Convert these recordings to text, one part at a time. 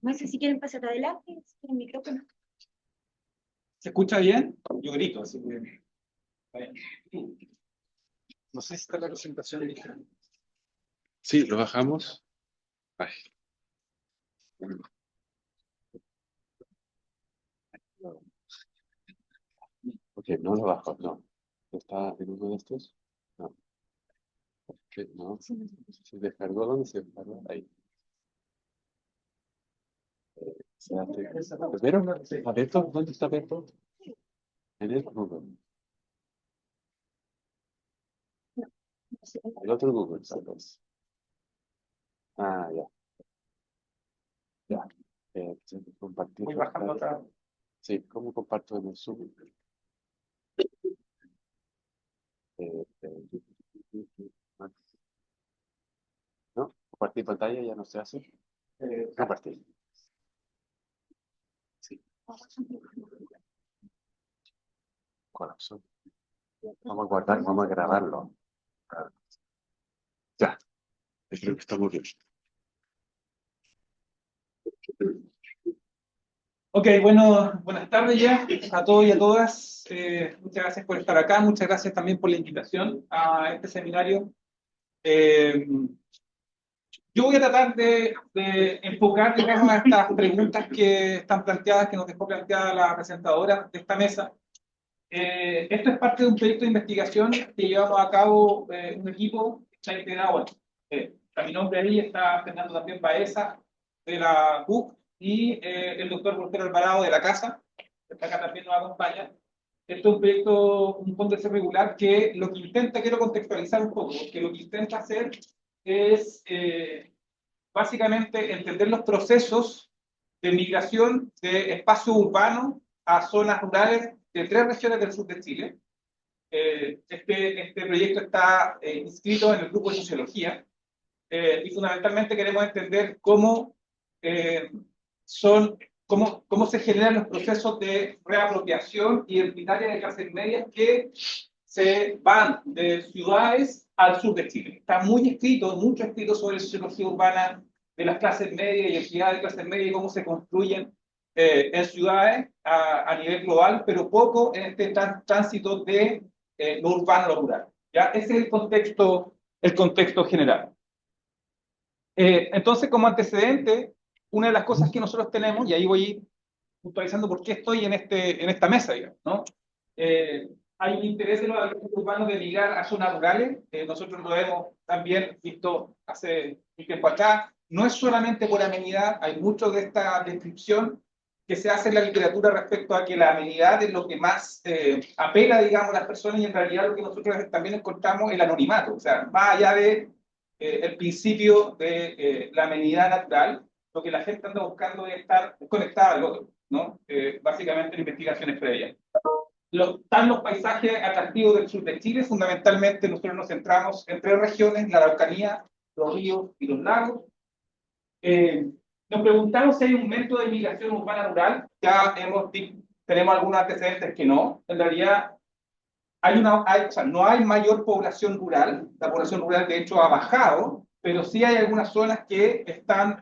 No sé si quieren pasar adelante, si quieren micrófono. ¿Se escucha bien? Yo grito, así que... No sé si está la presentación lista. Sí, lo bajamos. Ay. Ok, no lo bajo, no. ¿Está en uno de estos? No. Ok, no. ¿Se descargó? ¿Dónde se descargó? Ahí. ¿Pero? ¿Aberto? ¿Dónde está Beto? En el Google. El otro Google, ¿sabes? Ah, ya. Ya. Compartir. Voy bajando otra. Sí, ¿cómo comparto en el Zoom? ¿No? Compartir pantalla ya no se hace. Compartir. Sí. Colapso. Vamos a guardar, vamos a grabarlo. Ya. Creo que estamos bien. Ok, bueno, buenas tardes ya a todos y a todas. Muchas gracias por estar acá, muchas gracias también por la invitación a este seminario. Yo voy a tratar de enfocar, digamos, a estas preguntas que están planteadas, que nos dejó planteada la presentadora de esta mesa. Esto es parte de un proyecto de investigación que llevamos a cabo un equipo que está integrado. Bueno, a mi nombre ahí está Fernando también Baeza, de la UC, y el doctor Portero Alvarado de la Casa, que está acá también nos acompaña. Esto es un proyecto, un fondo de ser regular, que lo que intenta, quiero contextualizar un poco, que lo que intenta hacer es básicamente entender los procesos de migración de espacio urbano a zonas rurales de 3 regiones del sur de Chile. Este proyecto está inscrito en el grupo de sociología y fundamentalmente queremos entender cómo, cómo se generan los procesos de reapropiación identitaria de clases medias que se van de ciudades al sur de Chile. Está muy escrito, mucho escrito sobre sociología urbana de las clases medias y actividades de clases medias y cómo se construyen en ciudades a nivel global, pero poco en este tránsito de lo urbano a lo rural. ¿Ya? Ese es el contexto general. Entonces, como antecedente, una de las cosas que nosotros tenemos, y ahí voy puntualizando por qué estoy en esta mesa, digamos, ¿no? Hay un interés de los agentes urbanos de migrar a zonas rurales. Nosotros lo hemos también visto hace un tiempo acá. No es solamente por amenidad, hay mucho de esta descripción que se hace en la literatura respecto a que la amenidad es lo que más apela, digamos, a las personas, y en realidad lo que nosotros también encontramos es el anonimato. O sea, más allá de el principio de la amenidad natural, lo que la gente anda buscando es estar conectada al otro, ¿no? Básicamente en investigaciones previas. Están los paisajes atractivos del sur de Chile. Fundamentalmente nosotros nos centramos en 3 regiones: la Araucanía, los ríos y los lagos. Nos preguntamos si hay un método de migración urbana rural. Ya tenemos algunos antecedentes que no. En realidad o sea, no hay mayor población rural. La población rural de hecho ha bajado, pero sí hay algunas zonas que están,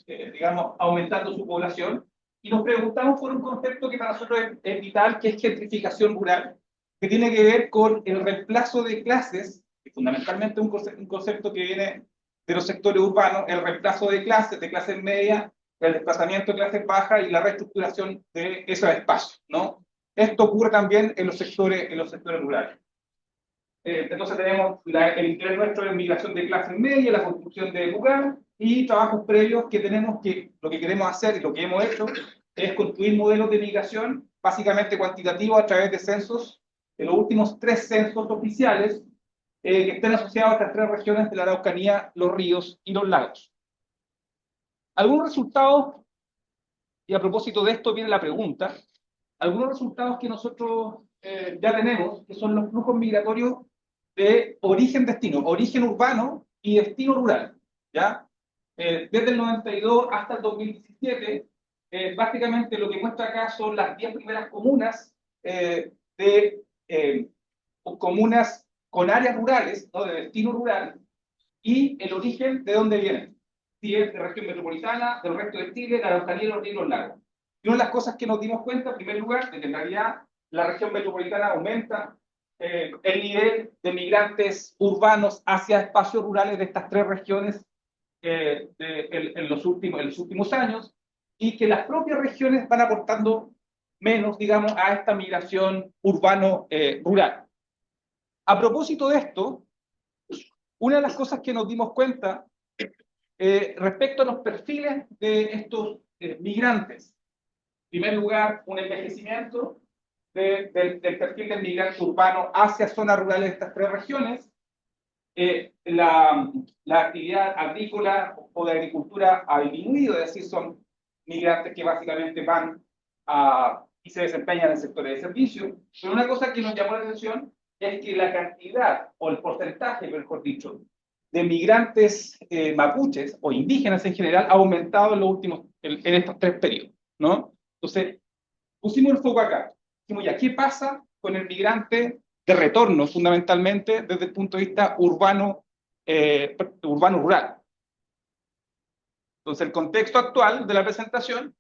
digamos, aumentando su población. Y nos preguntamos por un concepto que para nosotros es vital, que es gentrificación rural, que tiene que ver con el reemplazo de clases, que fundamentalmente un concepto que viene de los sectores urbanos, el reemplazo de clases medias, el desplazamiento de clases bajas y la reestructuración de esos espacios, ¿no? Esto ocurre también en los sectores rurales. Entonces tenemos el interés nuestro en migración de clase media, la construcción de lugar y trabajos previos que tenemos que, lo que queremos hacer y lo que hemos hecho es construir modelos de migración básicamente cuantitativos a través de censos, de los últimos 3 censos oficiales que estén asociados a estas 3 regiones de la Araucanía, los ríos y los lagos. Algunos resultados, y a propósito de esto viene la pregunta, algunos resultados que nosotros ya tenemos, que son los flujos migratorios de origen-destino, origen urbano y destino rural, ¿ya? Desde el 92 hasta el 2017, básicamente lo que muestra acá son las 10 primeras comunas comunas con áreas rurales, ¿no? De destino rural, y el origen de dónde vienen. si es de región metropolitana, del resto de Chile, la Araucanía y los ríos y los lagos. Y una de las cosas que nos dimos cuenta, en primer lugar, de que en realidad la región metropolitana aumenta el nivel de migrantes urbanos hacia espacios rurales de estas tres regiones en los últimos años, y que las propias regiones van aportando menos, digamos, a esta migración urbano-rural. A propósito de esto, una de las cosas que nos dimos cuenta respecto a los perfiles de estos migrantes, en primer lugar, un envejecimiento del perfil del migrante urbano hacia zonas rurales de estas tres regiones, la actividad agrícola o de agricultura ha disminuido, es decir, son migrantes que básicamente van y se desempeñan en sectores de servicio. Pero una cosa que nos llamó la atención es que la cantidad, o el porcentaje, mejor dicho, de migrantes mapuches o indígenas en general ha aumentado en estos tres periodos, ¿no? Entonces, pusimos el foco acá. Dijimos, ya, ¿qué pasa con el migrante de retorno, fundamentalmente, desde el punto de vista urbano-rural? Entonces, el contexto actual de la presentación,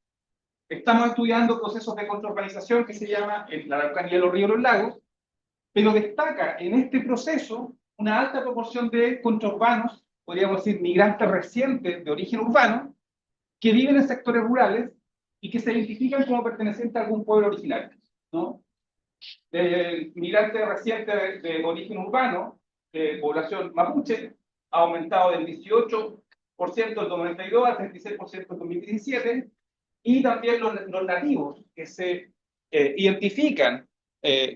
estamos estudiando procesos de contraurbanización que se llama la Araucanía, los ríos y los lagos, pero destaca en este proceso una alta proporción de contraurbanos, podríamos decir migrantes recientes de origen urbano, que viven en sectores rurales y que se identifican como pertenecientes a algún pueblo originario, ¿no? Migrantes recientes de origen urbano, población mapuche, ha aumentado del 18% del 92 al 36% del 2017, y también los nativos que se identifican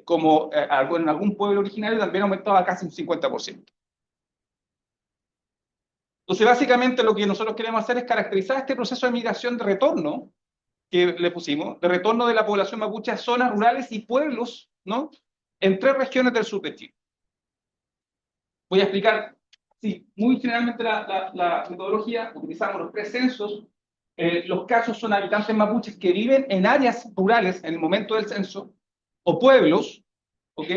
como en algún pueblo originario también ha aumentado a casi un 50%. Entonces, básicamente lo que nosotros queremos hacer es caracterizar este proceso de migración de retorno que le pusimos, de retorno de la población mapuche a zonas rurales y pueblos, ¿no?, en tres regiones del sur de Chile. Voy a explicar, sí, muy generalmente la metodología. Utilizamos los tres censos. Los casos son habitantes mapuches que viven en áreas rurales en el momento del censo, o pueblos, ¿ok?,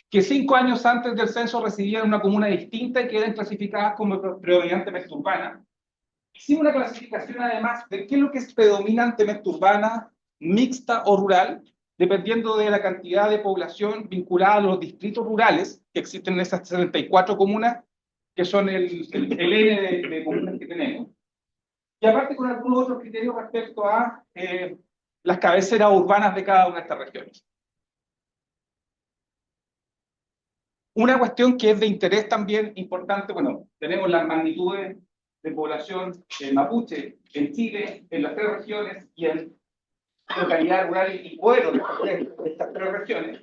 que 5 años antes del censo residían en una comuna distinta y quedan clasificadas como predominantemente urbanas. Hicimos una clasificación además de qué es lo que es predominantemente urbana, mixta o rural, dependiendo de la cantidad de población vinculada a los distritos rurales que existen en esas 74 comunas, que son el N de comunas que tenemos. Y aparte con algunos otros criterios respecto a las cabeceras urbanas de cada una de estas regiones. Una cuestión que es de interés también importante, bueno, tenemos las magnitudes de población mapuche en Chile, en las tres regiones y en localidades rurales y pueblos de estas tres regiones.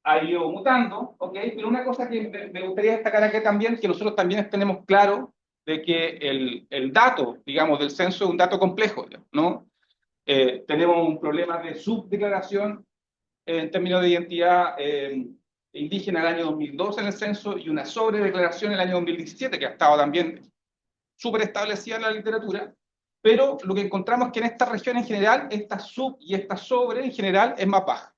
Ha ido mutando, ¿ok? Pero una cosa que me gustaría destacar aquí también, que nosotros también tenemos claro de que el dato, digamos, del censo es un dato complejo, ¿no? Tenemos un problema de subdeclaración en términos de identidad indígena el año 2002 en el censo, y una sobredeclaración en el año 2017, que ha estado también súper establecida en la literatura, pero lo que encontramos es que en esta región en general, esta sub y esta sobre en general es más baja.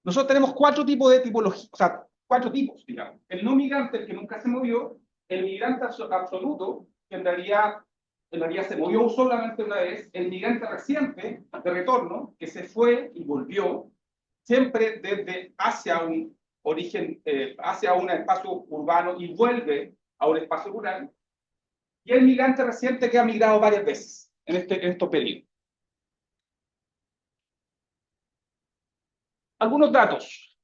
Nosotros tenemos cuatro tipos de tipología, o sea, cuatro tipos, digamos. El no migrante, el que nunca se movió; el migrante absoluto, que en realidad se movió solamente una vez; el migrante reciente, de retorno, que se fue y volvió, siempre desde hacia un origen, hacia un espacio urbano y vuelve a un espacio rural; y el migrante reciente que ha migrado varias veces en estos periodos. Algunos datos.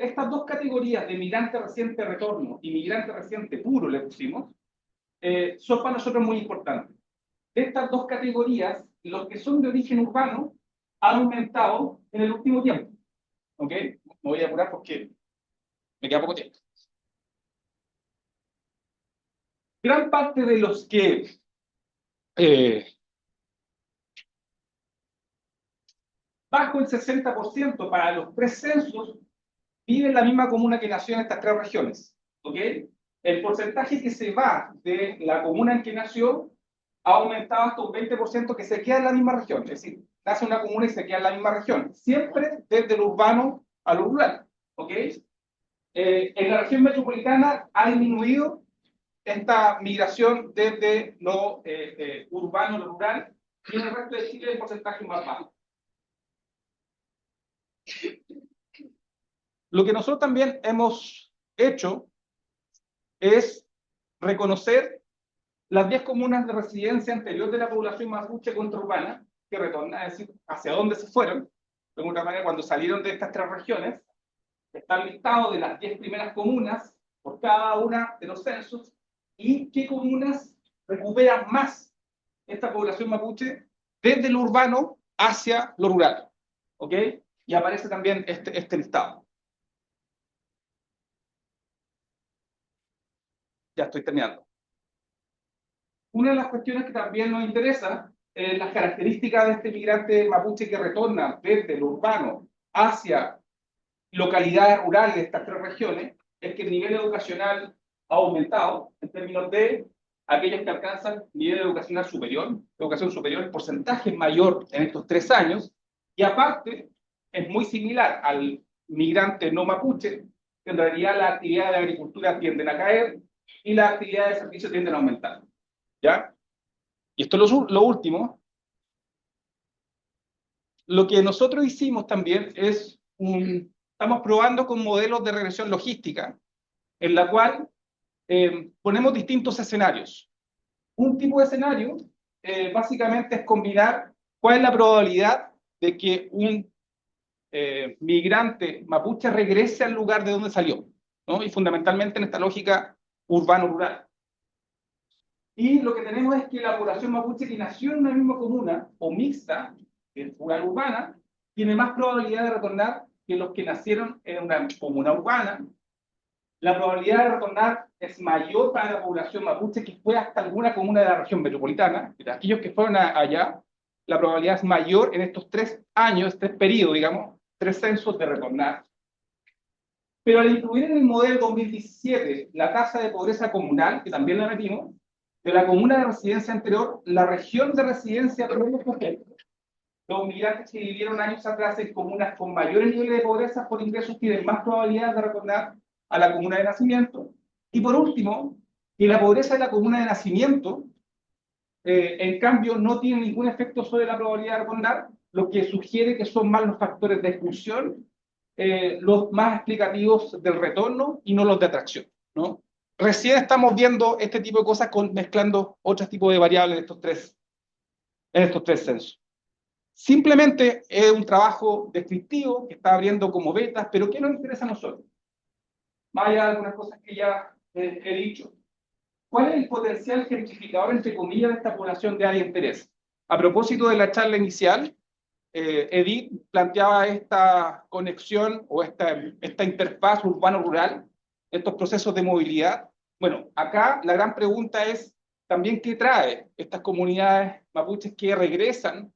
Estas dos categorías de migrante reciente retorno y migrante reciente puro, le pusimos, son para nosotros muy importantes. De estas dos categorías, los que son de origen urbano han aumentado en el último tiempo. ¿Ok? Me voy a apurar porque me queda poco tiempo. Gran parte de los que bajo el 60% para los tres censos vive en la misma comuna que nació en estas tres regiones. ¿Ok? El porcentaje que se va de la comuna en que nació ha aumentado hasta un 20% que se queda en la misma región. Es decir, nace una comuna y se queda en la misma región. Siempre desde lo urbano a lo rural. ¿Ok? En la región metropolitana ha disminuido esta migración desde lo urbano a lo rural, y en el resto de Chile el porcentaje más bajo. Lo que nosotros también hemos hecho es reconocer las 10 comunas de residencia anterior de la población mapuche contraurbana, que retornan, es decir, hacia dónde se fueron. De alguna manera, cuando salieron de estas 3 regiones, están listados de las 10 primeras comunas por cada una de los censos, y qué comunas recuperan más esta población mapuche desde lo urbano hacia lo rural. ¿Ok? Y aparece también este listado. Ya estoy terminando. Una de las cuestiones que también nos interesa es las características de este migrante mapuche que retorna desde lo urbano hacia localidades rurales de estas 3 regiones, es que el nivel educacional ha aumentado en términos de aquellos que alcanzan nivel educacional superior. Educación superior, el porcentaje es mayor en estos 3 años, y aparte es muy similar al migrante no mapuche, que en realidad las actividades de agricultura tienden a caer y las actividades de servicio tienden a aumentar. ¿Ya? Y esto es lo último. Lo que nosotros hicimos también es estamos probando con modelos de regresión logística, en la cual ponemos distintos escenarios. Un tipo de escenario básicamente es combinar cuál es la probabilidad de que un migrante mapuche regrese al lugar de donde salió, ¿no? Y fundamentalmente en esta lógica urbano-rural. Y lo que tenemos es que la población mapuche que nació en una misma comuna o mixta, que es rural-urbana, tiene más probabilidad de retornar que los que nacieron en una comuna urbana. La probabilidad de retornar es mayor para la población mapuche que fue hasta alguna comuna de la región metropolitana. Aquellos que fueron allá, la probabilidad es mayor en estos 3 años, 3 periodos, digamos, 3 censos de retornar. Pero al incluir en el modelo 2017 la tasa de pobreza comunal, que también la metimos, de la comuna de residencia anterior, la región de residencia previa, por ejemplo, los migrantes que vivieron años atrás en comunas con mayores niveles de pobreza por ingresos tienen más probabilidad de retornar a la comuna de nacimiento. Y por último, que la pobreza de la comuna de nacimiento, en cambio, no tiene ningún efecto sobre la probabilidad de retornar, lo que sugiere que son más los factores de exclusión los más explicativos del retorno y no los de atracción, ¿no? Recién estamos viendo este tipo de cosas mezclando otros tipos de variables en estos tres censos. Simplemente es un trabajo descriptivo que está abriendo como betas, pero ¿qué nos interesa a nosotros? Más allá de algunas cosas que ya he dicho. ¿Cuál es el potencial gentrificador, entre comillas, de esta población de área de interés? A propósito de la charla inicial, Edith planteaba esta conexión o esta interfaz urbano-rural, estos procesos de movilidad. Bueno, acá la gran pregunta es también qué trae estas comunidades mapuches que regresan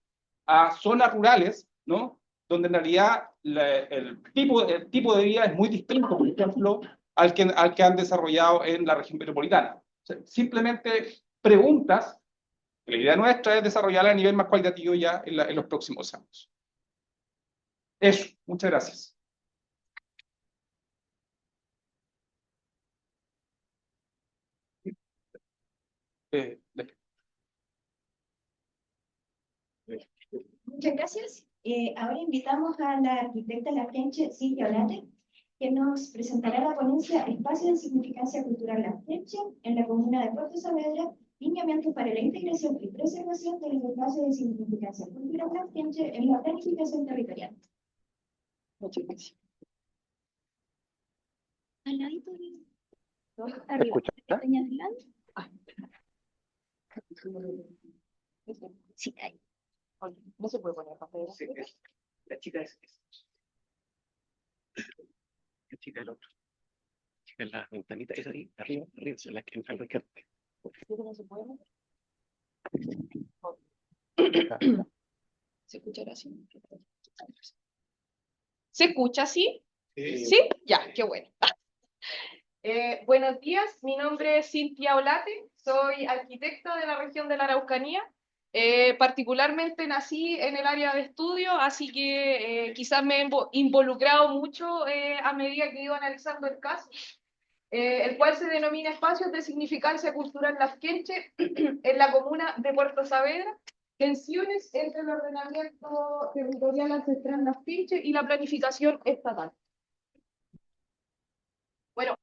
a zonas rurales, ¿no? Donde en realidad el tipo de vida es muy distinto, por ejemplo, al que han desarrollado en la región metropolitana. O sea, simplemente preguntas. La idea nuestra es desarrollarla a nivel más cualitativo ya en los próximos años. Eso, muchas gracias. Eh, Muchas gracias. Ahora invitamos a la arquitecta lafrenche Silvia Olate, que nos presentará la ponencia Espacio de Significancia Cultural Lafrenche en la comuna de Puerto Saavedra, lineamientos para la integración y preservación de los espacios de significancia cultural lafrenche en la planificación territorial. Muchas gracias. Al ladito ¿Se arriba. escucha? ¿Pestaña adelante? Sí, ahí. No se puede poner papel. Sí, la chica es. La chica del otro. La chica en la ventanita, esa ahí, arriba, es la que entra al izquierda. No se puede. ¿Se escuchará así? ¿Se escucha así? Sí. ¿Sí? Ya, qué bueno. Buenos días, mi nombre es Cintia Olate, soy arquitecta de la región de la Araucanía Particularmente nací en el área de estudio, así que quizás me he involucrado mucho a medida que iba analizando el caso, el cual se denomina Espacios de Significancia Cultural Lafkenche en la comuna de Puerto Saavedra, tensiones entre el ordenamiento territorial ancestral Lafkenche y la planificación estatal. Bueno,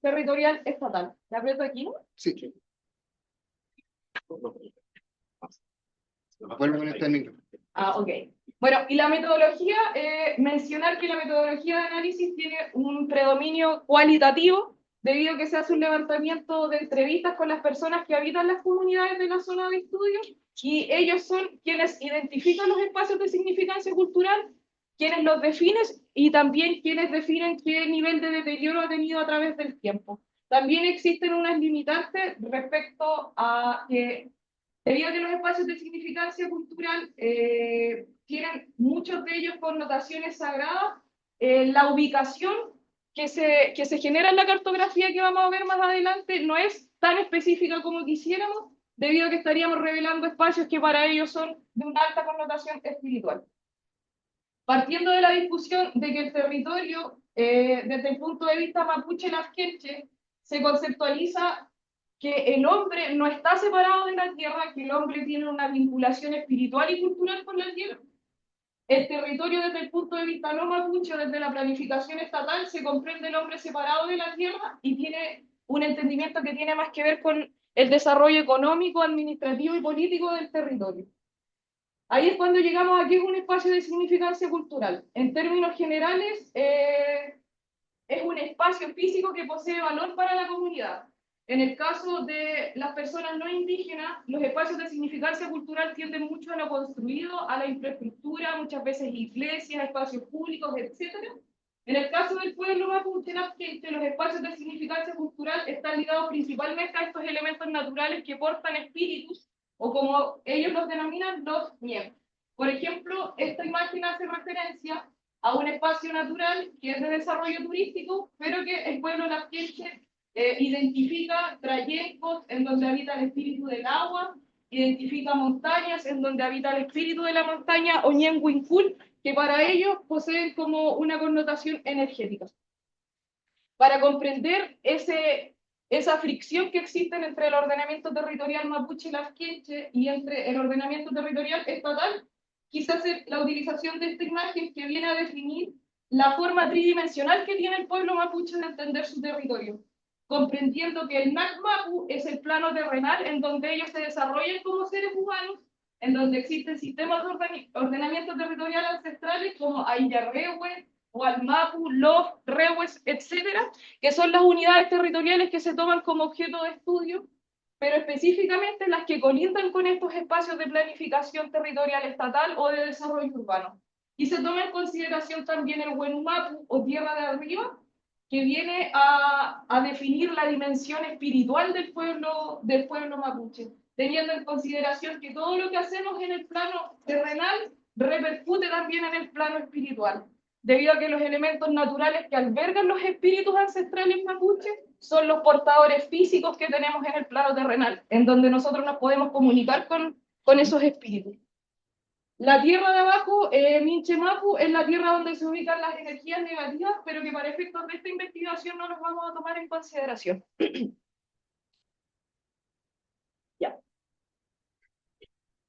territorial estatal. ¿La aprieto aquí? Sí. Vuelvo a conectar el micro. Ah, ok. Bueno, y la metodología, mencionar que la metodología de análisis tiene un predominio cualitativo, debido a que se hace un levantamiento de entrevistas con las personas que habitan las comunidades de la zona de estudio, y ellos son quienes identifican los espacios de significancia cultural, quienes los definen y también quienes definen qué nivel de deterioro ha tenido a través del tiempo. También existen unas limitantes respecto a que, debido a que los espacios de significancia cultural tienen muchos de ellos connotaciones sagradas, la ubicación que se genera en la cartografía que vamos a ver más adelante no es tan específica como quisiéramos, debido a que estaríamos revelando espacios que para ellos son de una alta connotación espiritual. Partiendo de la discusión de que el territorio, desde el punto de vista mapuche-lazquenche, se conceptualiza que el hombre no está separado de la tierra, que el hombre tiene una vinculación espiritual y cultural con la tierra. El territorio desde el punto de vista no mapuche, desde la planificación estatal, se comprende el hombre separado de la tierra y tiene un entendimiento que tiene más que ver con el desarrollo económico, administrativo y político del territorio. Ahí es cuando llegamos a que es un espacio de significancia cultural. En términos generales, es un espacio físico que posee valor para la comunidad. En el caso de las personas no indígenas, los espacios de significancia cultural tienden mucho a lo construido, a la infraestructura, muchas veces iglesias, espacios públicos, etc. En el caso del pueblo mapuche, los espacios de significancia cultural están ligados principalmente a estos elementos naturales que portan espíritus, o como ellos los denominan, los ñem. Por ejemplo, esta imagen hace referencia a un espacio natural que es de desarrollo turístico, pero que el pueblo lazquenche identifica trayectos en donde habita el espíritu del agua, identifica montañas en donde habita el espíritu de la montaña, o ñenguincul, que para ellos poseen como una connotación energética. Para comprender esa fricción que existe entre el ordenamiento territorial mapuche-lazquenche y entre el ordenamiento territorial estatal, quise hacer la utilización de esta imagen que viene a definir la forma tridimensional que tiene el pueblo mapuche de entender su territorio, comprendiendo que el NAC-MAPU es el plano terrenal en donde ellos se desarrollan como seres humanos, en donde existen sistemas de ordenamiento territorial ancestrales como Ayarrehue, Gualmapu, Lof, Rehues, etcétera, que son las unidades territoriales que se toman como objeto de estudio, pero específicamente las que colindan con estos espacios de planificación territorial estatal o de desarrollo urbano. Y se toma en consideración también el Huenumapu o tierra de arriba, que viene a definir la dimensión espiritual del pueblo mapuche, teniendo en consideración que todo lo que hacemos en el plano terrenal repercute también en el plano espiritual, debido a que los elementos naturales que albergan los espíritus ancestrales mapuches son los portadores físicos que tenemos en el plano terrenal, en donde nosotros nos podemos comunicar con esos espíritus. La tierra de abajo, Minchemapu, es la tierra donde se ubican las energías negativas, pero que para efectos de esta investigación no los vamos a tomar en consideración. Ya.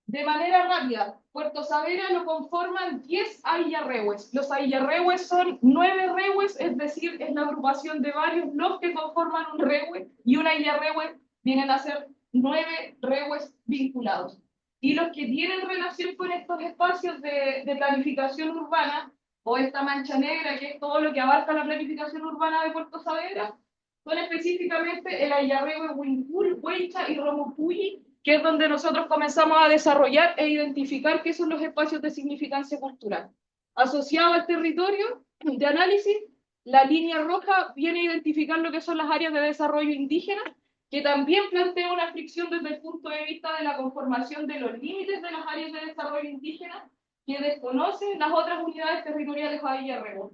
De manera rápida, Puerto Saavedra lo conforman 10 ayarrehues. Los ayarrehues son 9 rehues, es decir, es la agrupación de varios los que conforman un rehue, y un ayarrehue vienen a ser 9 rehues vinculados. Y los que tienen relación con estos espacios de planificación urbana, o esta mancha negra, que es todo lo que abarca la planificación urbana de Puerto Saavedra, son específicamente el ayarrehue Huincul, Huaycha y Romopuyi, que es donde nosotros comenzamos a desarrollar e identificar qué son los espacios de significancia cultural. Asociado al territorio de análisis, la línea roja viene a identificar lo que son las áreas de desarrollo indígena, que también plantea una fricción desde el punto de vista de la conformación de los límites de las áreas de desarrollo indígena, que desconocen las otras unidades territoriales ayarrehue.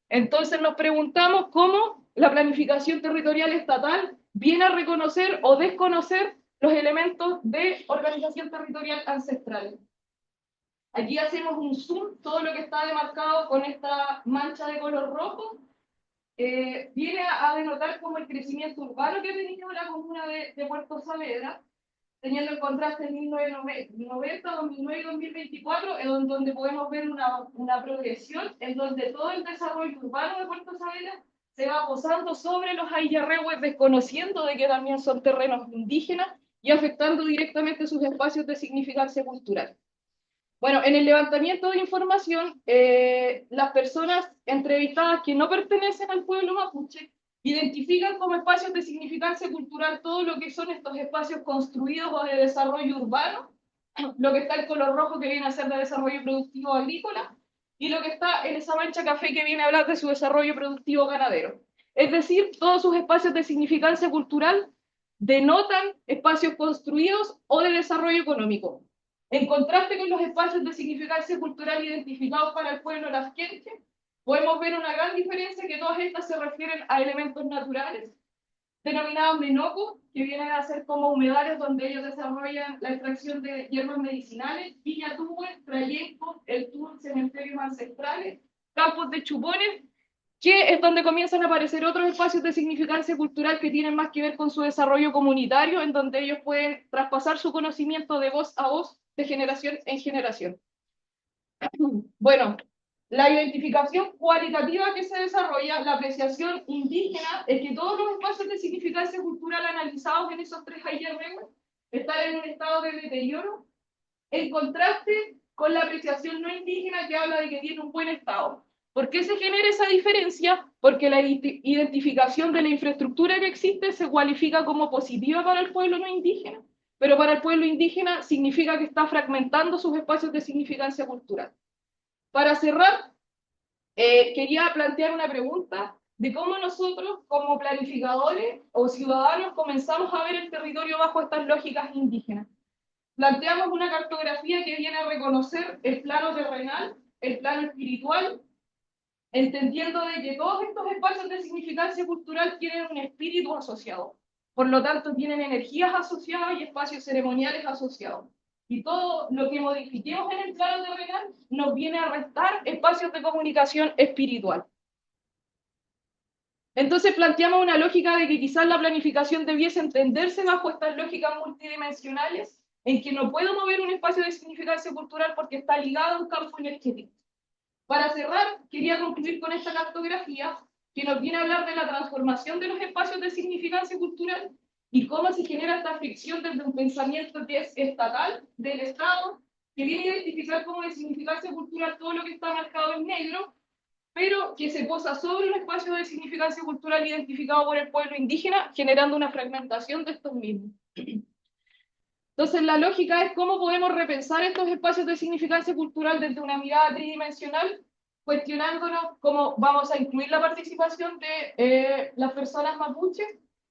Entonces nos preguntamos cómo la planificación territorial estatal viene a reconocer o desconocer los elementos de organización territorial ancestral. Aquí hacemos un zoom, todo lo que está demarcado con esta mancha de color rojo, viene a denotar como el crecimiento urbano que ha tenido la comuna de Puerto Saavedra, teniendo el contraste en 1990, 2009 y 2024, en donde podemos ver una progresión en donde todo el desarrollo urbano de Puerto Saavedra se va posando sobre los ayarrehues, desconociendo de que también son terrenos indígenas y afectando directamente sus espacios de significancia cultural. Bueno, en el levantamiento de información, las personas entrevistadas que no pertenecen al pueblo mapuche identifican como espacios de significancia cultural todo lo que son estos espacios construidos o de desarrollo urbano, lo que está en color rojo que viene a ser de desarrollo productivo agrícola, y lo que está en esa mancha café que viene a hablar de su desarrollo productivo ganadero. Es decir, todos sus espacios de significancia cultural denotan espacios construidos o de desarrollo económico. En contraste con los espacios de significancia cultural identificados para el pueblo lazquenche, podemos ver una gran diferencia, que todas estas se refieren a elementos naturales, denominados menocos, que vienen a ser como humedales donde ellos desarrollan la extracción de hierbas medicinales, viñatúes, trayectos, el tour, cementerios ancestrales, campos de chupones, que es donde comienzan a aparecer otros espacios de significancia cultural que tienen más que ver con su desarrollo comunitario, en donde ellos pueden traspasar su conocimiento de voz a voz, de generación en generación. Bueno, la identificación cualitativa que se desarrolla, la apreciación indígena, es que todos los espacios de significancia cultural analizados en esos tres IRM están en un estado de deterioro, en contraste con la apreciación no indígena, que habla de que tiene un buen estado. ¿Por qué se genera esa diferencia? Porque la identificación de la infraestructura que existe se cualifica como positiva para el pueblo no indígena, pero para el pueblo indígena significa que está fragmentando sus espacios de significancia cultural. Para cerrar, quería plantear una pregunta de cómo nosotros, como planificadores o ciudadanos, comenzamos a ver el territorio bajo estas lógicas indígenas. Planteamos una cartografía que viene a reconocer el plano terrenal, el plano espiritual, entendiendo de que todos estos espacios de significancia cultural tienen un espíritu asociado. Por lo tanto, tienen energías asociadas y espacios ceremoniales asociados. Y todo lo que modifiquemos en el plano terrenal nos viene a restar espacios de comunicación espiritual. Entonces planteamos una lógica de que quizás la planificación debiese entenderse bajo estas lógicas multidimensionales, en que no puedo mover un espacio de significancia cultural porque está ligado a un campo energético. Para cerrar, quería concluir con esta cartografía que nos viene a hablar de la transformación de los espacios de significancia cultural y cómo se genera esta fricción desde un pensamiento que es estatal, del Estado, que viene a identificar como de significancia cultural todo lo que está marcado en negro, pero que se posa sobre un espacio de significancia cultural identificado por el pueblo indígena, generando una fragmentación de estos mismos. Entonces, la lógica es cómo podemos repensar estos espacios de significancia cultural desde una mirada tridimensional, cuestionándonos cómo vamos a incluir la participación de las personas mapuches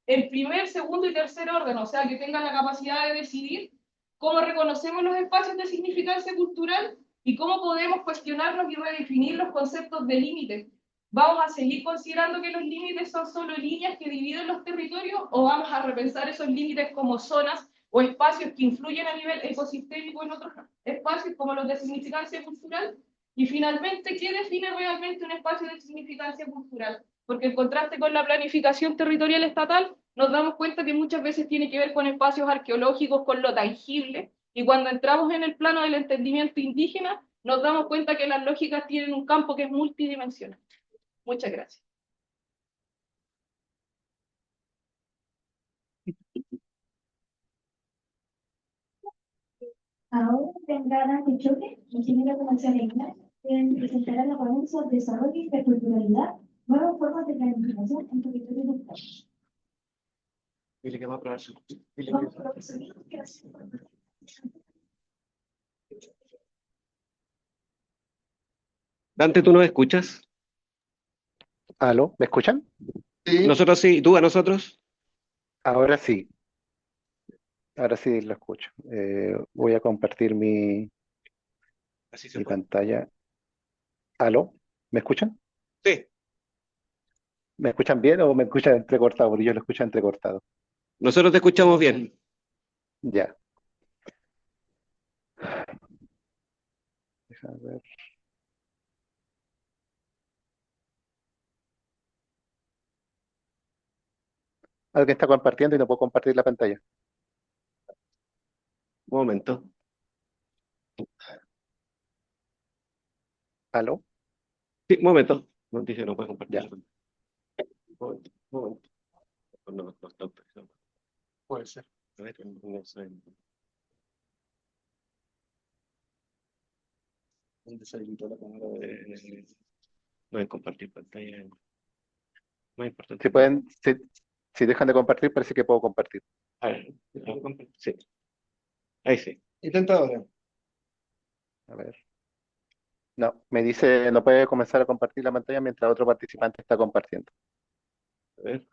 en primer, segundo y tercer orden, o sea, que tengan la capacidad de decidir cómo reconocemos los espacios de significancia cultural y cómo podemos cuestionarnos y redefinir los conceptos de límites. ¿Vamos a seguir considerando que los límites son solo líneas que dividen los territorios o vamos a repensar esos límites como zonas o espacios que influyen a nivel ecosistémico en otros espacios como los de significancia cultural? Y finalmente, ¿qué define realmente un espacio de significancia cultural? Porque en contraste con la planificación territorial estatal, nos damos cuenta que muchas veces tiene que ver con espacios arqueológicos, con lo tangible, y cuando entramos en el plano del entendimiento indígena, nos damos cuenta que las lógicas tienen un campo que es multidimensional. Muchas gracias. Ahora tendrá Dante Choque, ingeniero comercial e Ignacio, quien presentará la ponencia Desarrollo y Interculturalidad, nuevas formas de planificación en territorios locales. Dile que va a probar su. Vamos, profesor. Gracias. Dante, ¿tú nos escuchas? ¿Aló? ¿Me escuchan? Nosotros sí, ¿tú a nosotros? Ahora sí, ahora sí lo escucho. Voy a compartir Así se mi puede. pantalla. ¿Aló? ¿Me escuchan? Sí, ¿Me escuchan bien o me escuchan entrecortado? Porque yo lo escucho entrecortado. nosotros te escuchamos bien. Ya. Déjame ver. Alguien está compartiendo y no puedo compartir la pantalla. Un momento. ¿Aló? Sí, un momento. Nos dice no puede compartir. Ya. la pantalla. Un momento. No. Puede ser. A ver, no sé. ¿Dónde se habilitó la cámara de... No es compartir pantalla. Más importante. Si pueden, si dejan de compartir, parece que puedo compartir. A ver, sí. Ahí sí. Intenta ahora. A ver. No, me dice no puede comenzar a compartir la pantalla mientras otro participante está compartiendo. A ver.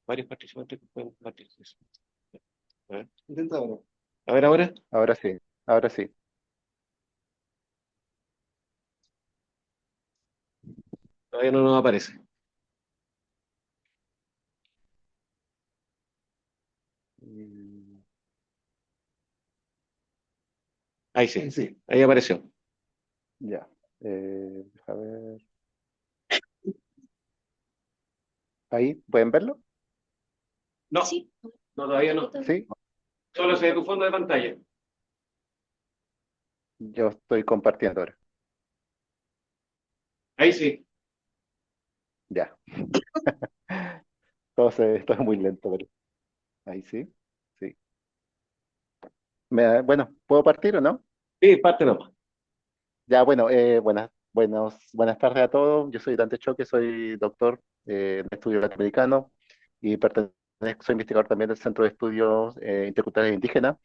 Varios participantes que pueden participar. A ver. Intenta ahora. A ver ahora. Ahora sí, ahora sí. Todavía no nos aparece. Mm, Ahí sí. Sí. Ahí apareció. Ya. Deja ver. Ahí, ¿pueden verlo? No, Sí. no, todavía no. Sí, Solo se ve tu fondo de pantalla. yo estoy compartiendo ahora. Ahí sí. Ya. Todo es muy lento, pero ahí sí. Sí. Bueno, ¿puedo partir o no? Sí, parte nomás. Ya, bueno, buenas tardes a todos. Yo soy Dante Choque, soy doctor en estudio latinoamericano y soy investigador también del Centro de Estudios Interculturales Indígenas.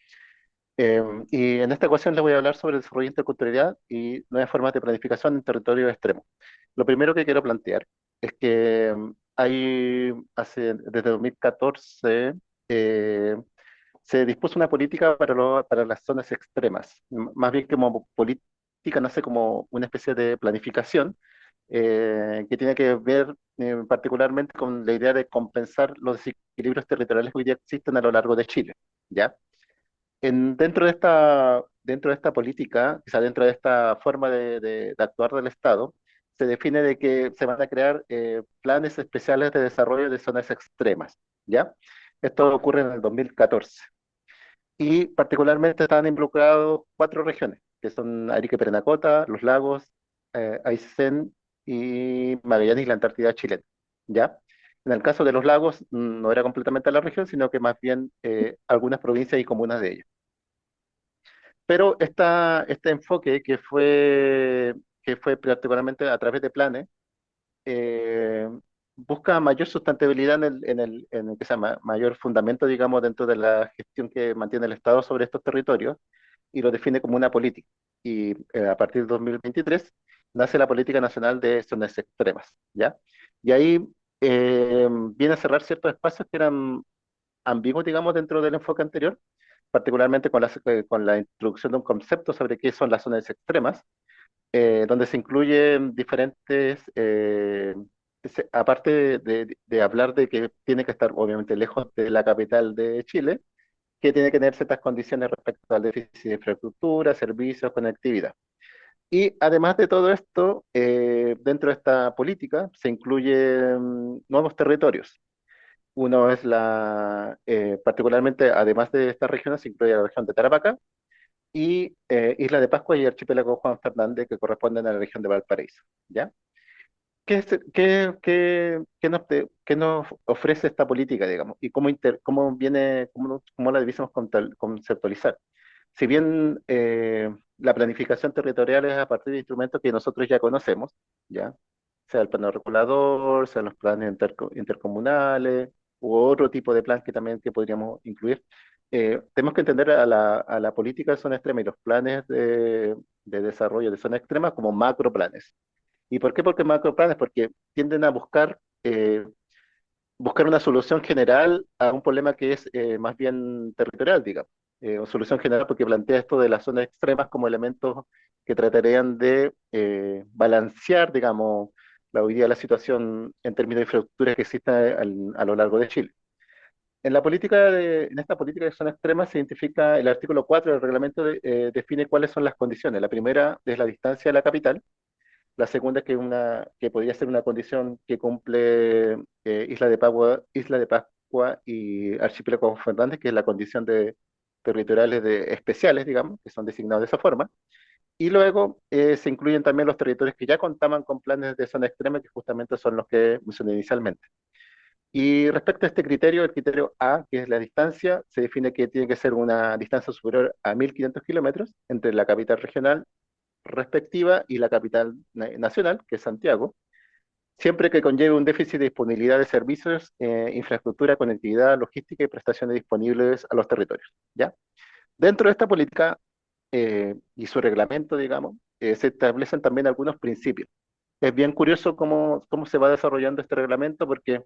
Y en esta ocasión les voy a hablar sobre el desarrollo de interculturalidad y nuevas formas de planificación en territorios extremos. Lo primero que quiero plantear es que desde 2014 eh, se dispuso una política para las zonas extremas, más bien como política, nace como una especie de planificación que tiene que ver particularmente con la idea de compensar los desequilibrios territoriales que hoy día existen a lo largo de Chile, ¿ya? Dentro de esta política, quizá dentro de esta forma de actuar del Estado, se define de que se van a crear planes especiales de desarrollo de zonas extremas, ¿ya? Esto ocurre en el 2014. Y particularmente están involucrados cuatro regiones, que son Arica y Parinacota, Los Lagos, Aysén y Magallanes y la Antártida chilena, ¿ya? En el caso de Los Lagos, no era completamente la región, sino que más bien algunas provincias y comunas de ellos. Pero este enfoque que fue particularmente a través de planes, eh, busca mayor sustentabilidad en el que se llama mayor fundamento, digamos, dentro de la gestión que mantiene el Estado sobre estos territorios y lo define como una política. Y a partir de 2023 nace la Política Nacional de Zonas Extremas, ¿ya? Y ahí viene a cerrar ciertos espacios que eran ambiguos, digamos, dentro del enfoque anterior, particularmente con la introducción de un concepto sobre qué son las zonas extremas, donde se incluyen diferentes, aparte de hablar de que tiene que estar obviamente lejos de la capital de Chile, que tiene que tener ciertas condiciones respecto al déficit de infraestructura, servicios, conectividad. Y además de todo esto, dentro de esta política se incluyen nuevos territorios. Uno es particularmente, además de estas regiones, se incluye la región de Tarapacá y Isla de Pascua y Archipiélago Juan Fernández, que corresponden a la región de Valparaíso, ¿ya? ¿Qué nos ofrece esta política, digamos? ¿Y cómo la debiésemos conceptualizar? Si bien la planificación territorial es a partir de instrumentos que nosotros ya conocemos, ¿ya? Sea el plano regulador, sean los planes intercomunales u otro tipo de plan que podríamos incluir, tenemos que entender a la política de zona extrema y los planes de desarrollo de zona extrema como macroplanes. ¿Y por qué? Porque macroplanes, porque tienden a buscar una solución general a un problema que es más bien territorial, digamos. Una solución general porque plantea esto de las zonas extremas como elementos que tratarían de balancear, digamos, hoy día la situación en términos de infraestructura que existe a lo largo de Chile. En esta política de zona extrema se identifica el artículo 4 del reglamento, define cuáles son las condiciones. La primera es la distancia de la capital. La segunda es que podría ser una condición que cumple Isla de Pascua y Archipiélago Fernández, que es la condición de territoriales especiales, digamos, que son designados de esa forma. Y luego se incluyen también los territorios que ya contaban con planes de zona extrema, que justamente son los que mencioné inicialmente. Y respecto a este criterio, el criterio A, que es la distancia, se define que tiene que ser una distancia superior a 1.500 kilómetros entre la capital regional respectiva y la capital nacional, que es Santiago, siempre que conlleve un déficit de disponibilidad de servicios, infraestructura, conectividad, logística y prestaciones disponibles a los territorios, ¿ya? Dentro de esta política y su reglamento, digamos, se establecen también algunos principios. Es bien curioso cómo se va desarrollando este reglamento porque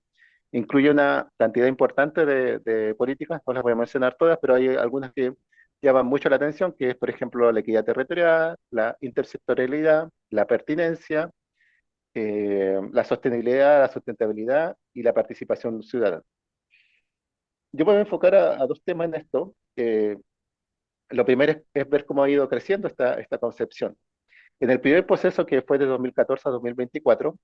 incluye una cantidad importante de políticas, no las voy a mencionar todas, pero hay algunas que llaman mucho la atención, que es, por ejemplo, la equidad territorial, la intersectorialidad, la pertinencia, la sostenibilidad, la sustentabilidad y la participación ciudadana. Yo puedo enfocar a dos temas en esto. Lo primero es ver cómo ha ido creciendo esta concepción. En el primer proceso, que fue de 2014 a 2024,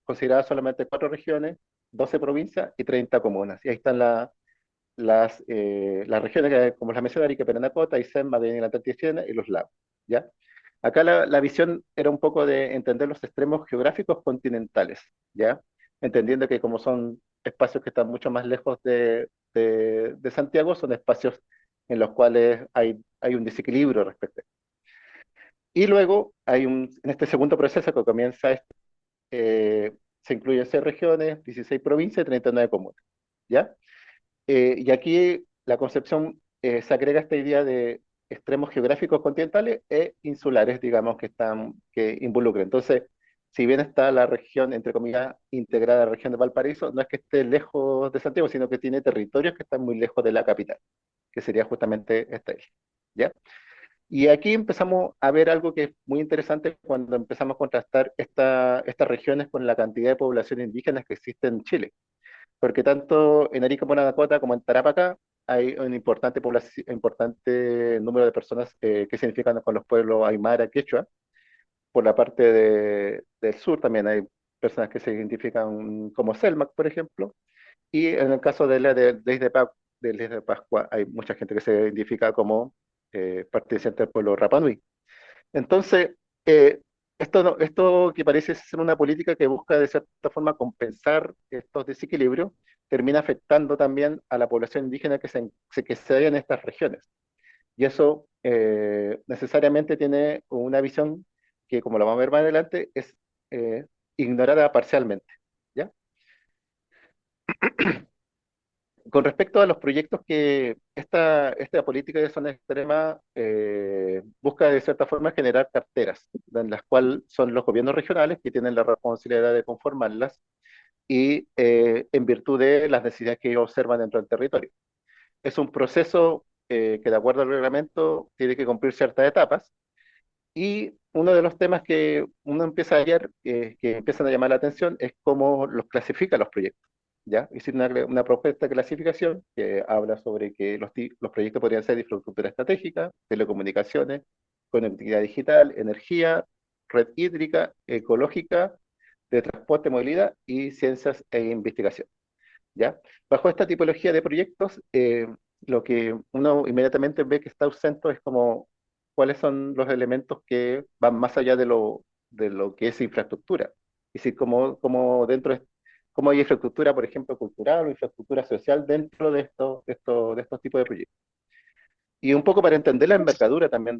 consideraba solamente 4 regiones, 12 provincias y 30 comunas. Y ahí están las regiones como las mencioné, Arica, Parinacota, Aysén, Magallanes, la Antártida y los lagos. ¿Ya? Acá la visión era un poco de entender los extremos geográficos continentales, ¿ya? Entendiendo que como son espacios que están mucho más lejos de Santiago, son espacios en los cuales hay un desequilibrio respecto. Y luego en este segundo proceso que comienza se incluyen 6 regiones, 16 provincias y 39 comunas, ¿ya? Y aquí la concepción se agrega esta idea de extremos geográficos continentales e insulares, digamos, que involucran. Entonces, si bien está la región, entre comillas, integrada a la región de Valparaíso, no es que esté lejos de Santiago, sino que tiene territorios que están muy lejos de la capital, que sería justamente esta isla, ¿ya? Y aquí empezamos a ver algo que es muy interesante cuando empezamos a contrastar estas regiones con la cantidad de población indígena que existe en Chile, porque tanto en Arica, Parinacota como en Tarapacá hay un importante número de personas que se identifican con los pueblos Aymara, Quechua. Por la parte del sur también hay personas que se identifican como Selmac, por ejemplo, y en el caso de la isla de Pascua hay mucha gente que se identifica como perteneciente al pueblo Rapa Nui. Entonces, eh, esto que parece ser una política que busca de cierta forma compensar estos desequilibrios, termina afectando también a la población indígena que se halla en estas regiones. Y eso necesariamente tiene una visión que, como lo vamos a ver más adelante, es ignorada parcialmente. ¿Ya? Con respecto a los proyectos que esta política de zona extrema busca de cierta forma generar carteras, en las cuales son los gobiernos regionales que tienen la responsabilidad de conformarlas y en virtud de las necesidades que ellos observan dentro del territorio. Es un proceso que de acuerdo al reglamento tiene que cumplir ciertas etapas y uno de los temas que uno empieza a ver, que empiezan a llamar la atención, es cómo los clasifica los proyectos. ¿Ya? Hice una propuesta de clasificación que habla sobre que los proyectos podrían ser de infraestructura estratégica, telecomunicaciones, conectividad digital, energía, red hídrica, ecológica, de transporte, movilidad y ciencias e investigación. ¿Ya? Bajo esta tipología de proyectos, lo que uno inmediatamente ve que está ausente es como cuáles son los elementos que van más allá de lo que es infraestructura. Es decir, cómo hay infraestructura, por ejemplo, cultural o infraestructura social dentro de estos tipos de proyectos. Y un poco para entender la envergadura también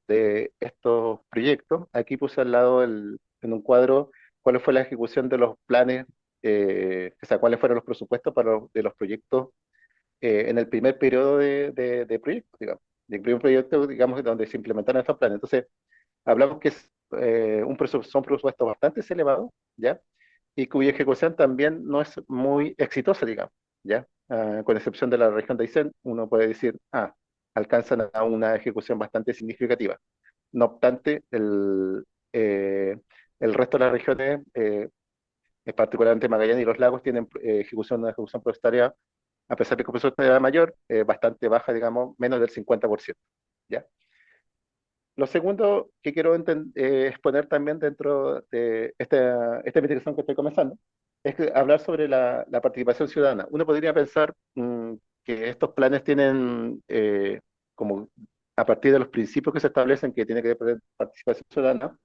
de estos proyectos, aquí puse al lado en un cuadro cuál fue la ejecución de los planes, o sea, cuáles fueron los presupuestos de los proyectos en el primer periodo de proyectos, digamos. El primer proyecto, digamos, donde se implementaron estos planes. Entonces, hablamos que son presupuestos bastante elevados, ¿ya? Y cuya ejecución también no es muy exitosa, digamos, ¿ya? Con excepción de la región de Aysén, uno puede decir, alcanzan a una ejecución bastante significativa. No obstante, el resto de las regiones, particularmente Magallanes y los lagos, tienen una ejecución presupuestaria, a pesar de que el presupuesto era mayor, bastante baja, digamos, menos del 50%, ¿ya? Lo segundo que quiero exponer también dentro de esta investigación que estoy comenzando es hablar sobre la participación ciudadana. Uno podría pensar que estos planes tienen como a partir de los principios que se establecen que tiene que haber participación ciudadana,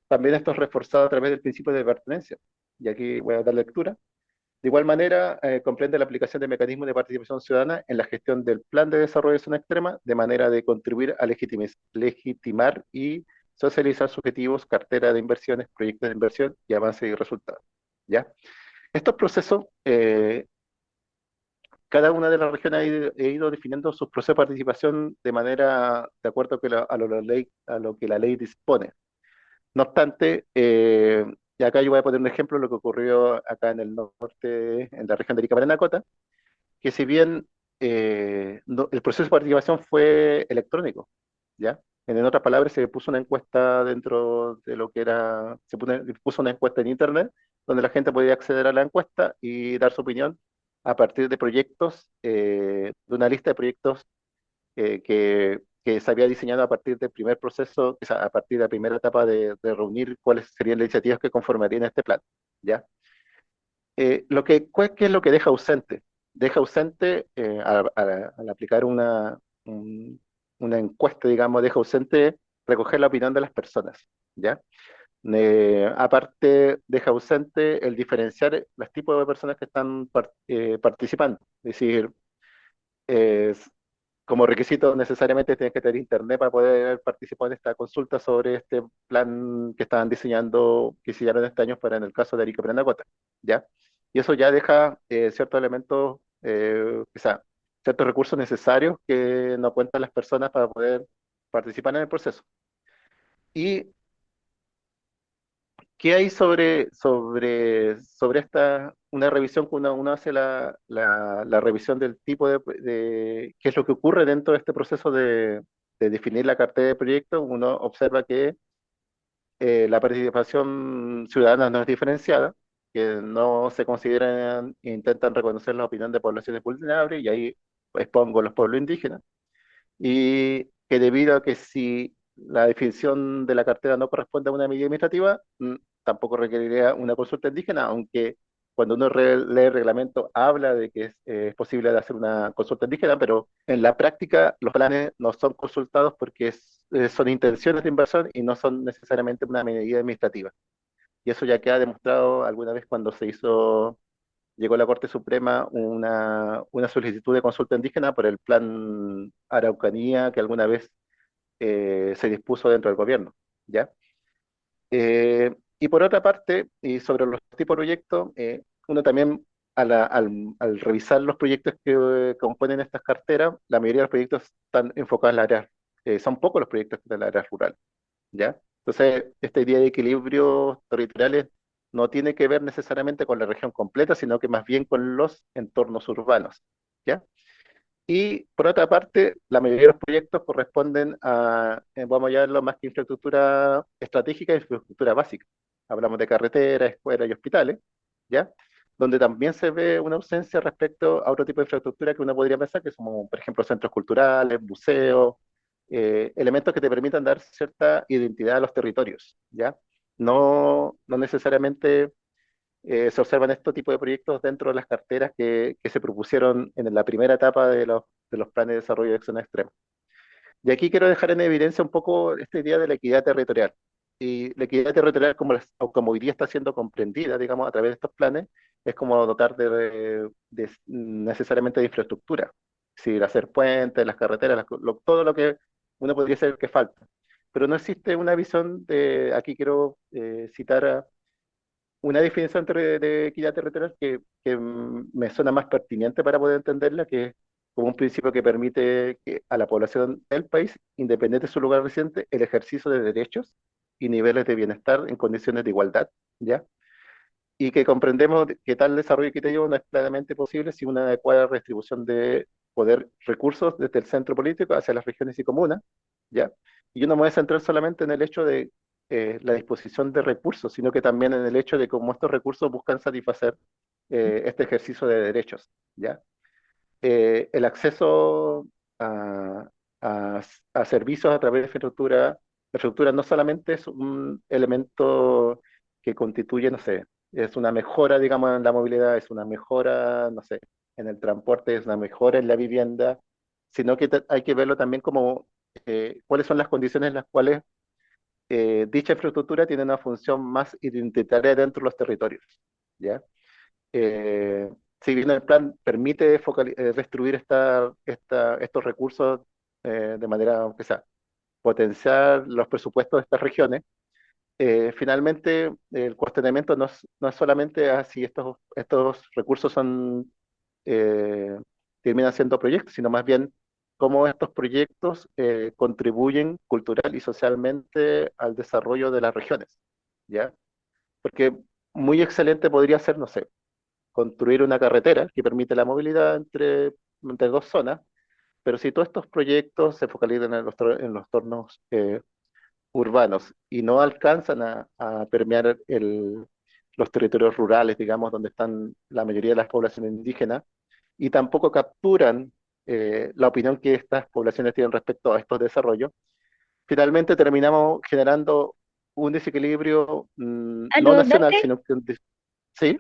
también esto es reforzado a través del principio de pertenencia. Y aquí voy a dar lectura. De igual manera, comprende la aplicación de mecanismos de participación ciudadana en la gestión del plan de desarrollo de zona extrema, de manera de contribuir a legitimar y socializar sus objetivos, cartera de inversiones, proyectos de inversión y avance y resultados. ¿Ya? Estos procesos, cada una de las regiones ha ido definiendo sus procesos de participación de manera, de acuerdo a lo que la ley dispone. No obstante, Y acá yo voy a poner un ejemplo de lo que ocurrió acá en el norte, en la región de Arica Parinacota, que si bien el proceso de participación fue electrónico, ¿ya? En otras palabras, se puso una encuesta dentro de lo que era, puso una encuesta en Internet, donde la gente podía acceder a la encuesta y dar su opinión a partir de proyectos, de una lista de proyectos que se había diseñado a partir del primer proceso, o sea, a partir de la primera etapa de reunir cuáles serían las iniciativas que conformarían este plan, ¿ya? ¿Qué es lo que deja ausente? Deja ausente, al aplicar una encuesta, digamos, deja ausente recoger la opinión de las personas, ¿ya? Aparte, deja ausente el diferenciar los tipos de personas que están participando. Es decir, eh, como requisito necesariamente tienes que tener internet para poder participar en esta consulta sobre este plan que estaban diseñando, que diseñaron este año para en el caso de Arica Parinacota, ¿ya? Y eso ya deja ciertos elementos, quizá, ciertos recursos necesarios que no cuentan las personas para poder participar en el proceso. ¿Y qué hay sobre una revisión que uno hace la revisión del tipo qué es lo que ocurre dentro de este proceso de definir la cartera de proyectos? Uno observa que la participación ciudadana no es diferenciada, que no se consideran e intentan reconocer la opinión de poblaciones vulnerables, y ahí expongo los pueblos indígenas, y que debido a que si la definición de la cartera no corresponde a una medida administrativa, tampoco requeriría una consulta indígena, aunque cuando uno lee el reglamento habla de que es posible de hacer una consulta indígena, pero en la práctica los planes no son consultados porque son intenciones de inversión y no son necesariamente una medida administrativa. Y eso ya queda demostrado alguna vez cuando llegó a la Corte Suprema una solicitud de consulta indígena por el plan Araucanía que alguna vez se dispuso dentro del gobierno, ¿ya? Y por otra parte, y sobre los tipos de proyectos, uno también al revisar los proyectos que componen estas carteras, la mayoría de los proyectos están enfocados en las áreas, son pocos los proyectos que están en las áreas rurales, ¿ya? Entonces, esta idea de equilibrios territoriales no tiene que ver necesariamente con la región completa, sino que más bien con los entornos urbanos, ¿ya? Y por otra parte, la mayoría de los proyectos corresponden vamos a llamarlo más que infraestructura estratégica, infraestructura básica. Hablamos de carreteras, escuelas y hospitales, ¿ya? Donde también se ve una ausencia respecto a otro tipo de infraestructura que uno podría pensar, que son, por ejemplo, centros culturales, museos, elementos que te permitan dar cierta identidad a los territorios, ¿ya? No necesariamente se observan estos tipos de proyectos dentro de las carteras que se propusieron en la primera etapa de los planes de desarrollo de acción extrema. Y aquí quiero dejar en evidencia un poco esta idea de la equidad territorial. Y la equidad territorial, como hoy día está siendo comprendida, digamos, a través de estos planes, es como dotar necesariamente de infraestructura. Es decir, hacer puentes, las carreteras, todo lo que uno podría decir que falta. Pero no existe una visión aquí quiero citar una definición de equidad territorial que me suena más pertinente para poder entenderla, que es como un principio que permite que a la población del país, independiente de su lugar residente, el ejercicio de derechos y niveles de bienestar en condiciones de igualdad, ¿ya? Y que comprendemos que tal desarrollo equitativo no es plenamente posible sin una adecuada redistribución de poder, recursos desde el centro político hacia las regiones y comunas, ¿ya? Y yo no me voy a centrar solamente en el hecho de la disposición de recursos, sino que también en el hecho de cómo estos recursos buscan satisfacer este ejercicio de derechos, ¿ya? El acceso a, a servicios a través de infraestructura, la infraestructura no solamente es un elemento que constituye, no sé, es una mejora, digamos, en la movilidad, es una mejora, no sé, en el transporte, es una mejora en la vivienda, sino que hay que verlo también como cuáles son las condiciones en las cuales dicha infraestructura tiene una función más identitaria dentro de los territorios, ¿ya? Eh, si bien el plan permite distribuir estos recursos de manera, aunque sea, potenciar los presupuestos de estas regiones, finalmente el cuestionamiento no es solamente si estos recursos eh, terminan siendo proyectos, sino más bien cómo estos proyectos contribuyen cultural y socialmente al desarrollo de las regiones, ¿ya? Porque muy excelente podría ser, no sé, construir una carretera que permite la movilidad entre dos zonas, pero si todos estos proyectos se focalizan en los tornos urbanos y no alcanzan a permear los territorios rurales, digamos, donde están la mayoría de las poblaciones indígenas, y tampoco capturan la opinión que estas poblaciones tienen respecto a estos desarrollos, finalmente terminamos generando un desequilibrio no Aló, nacional, Dante, sino que sí.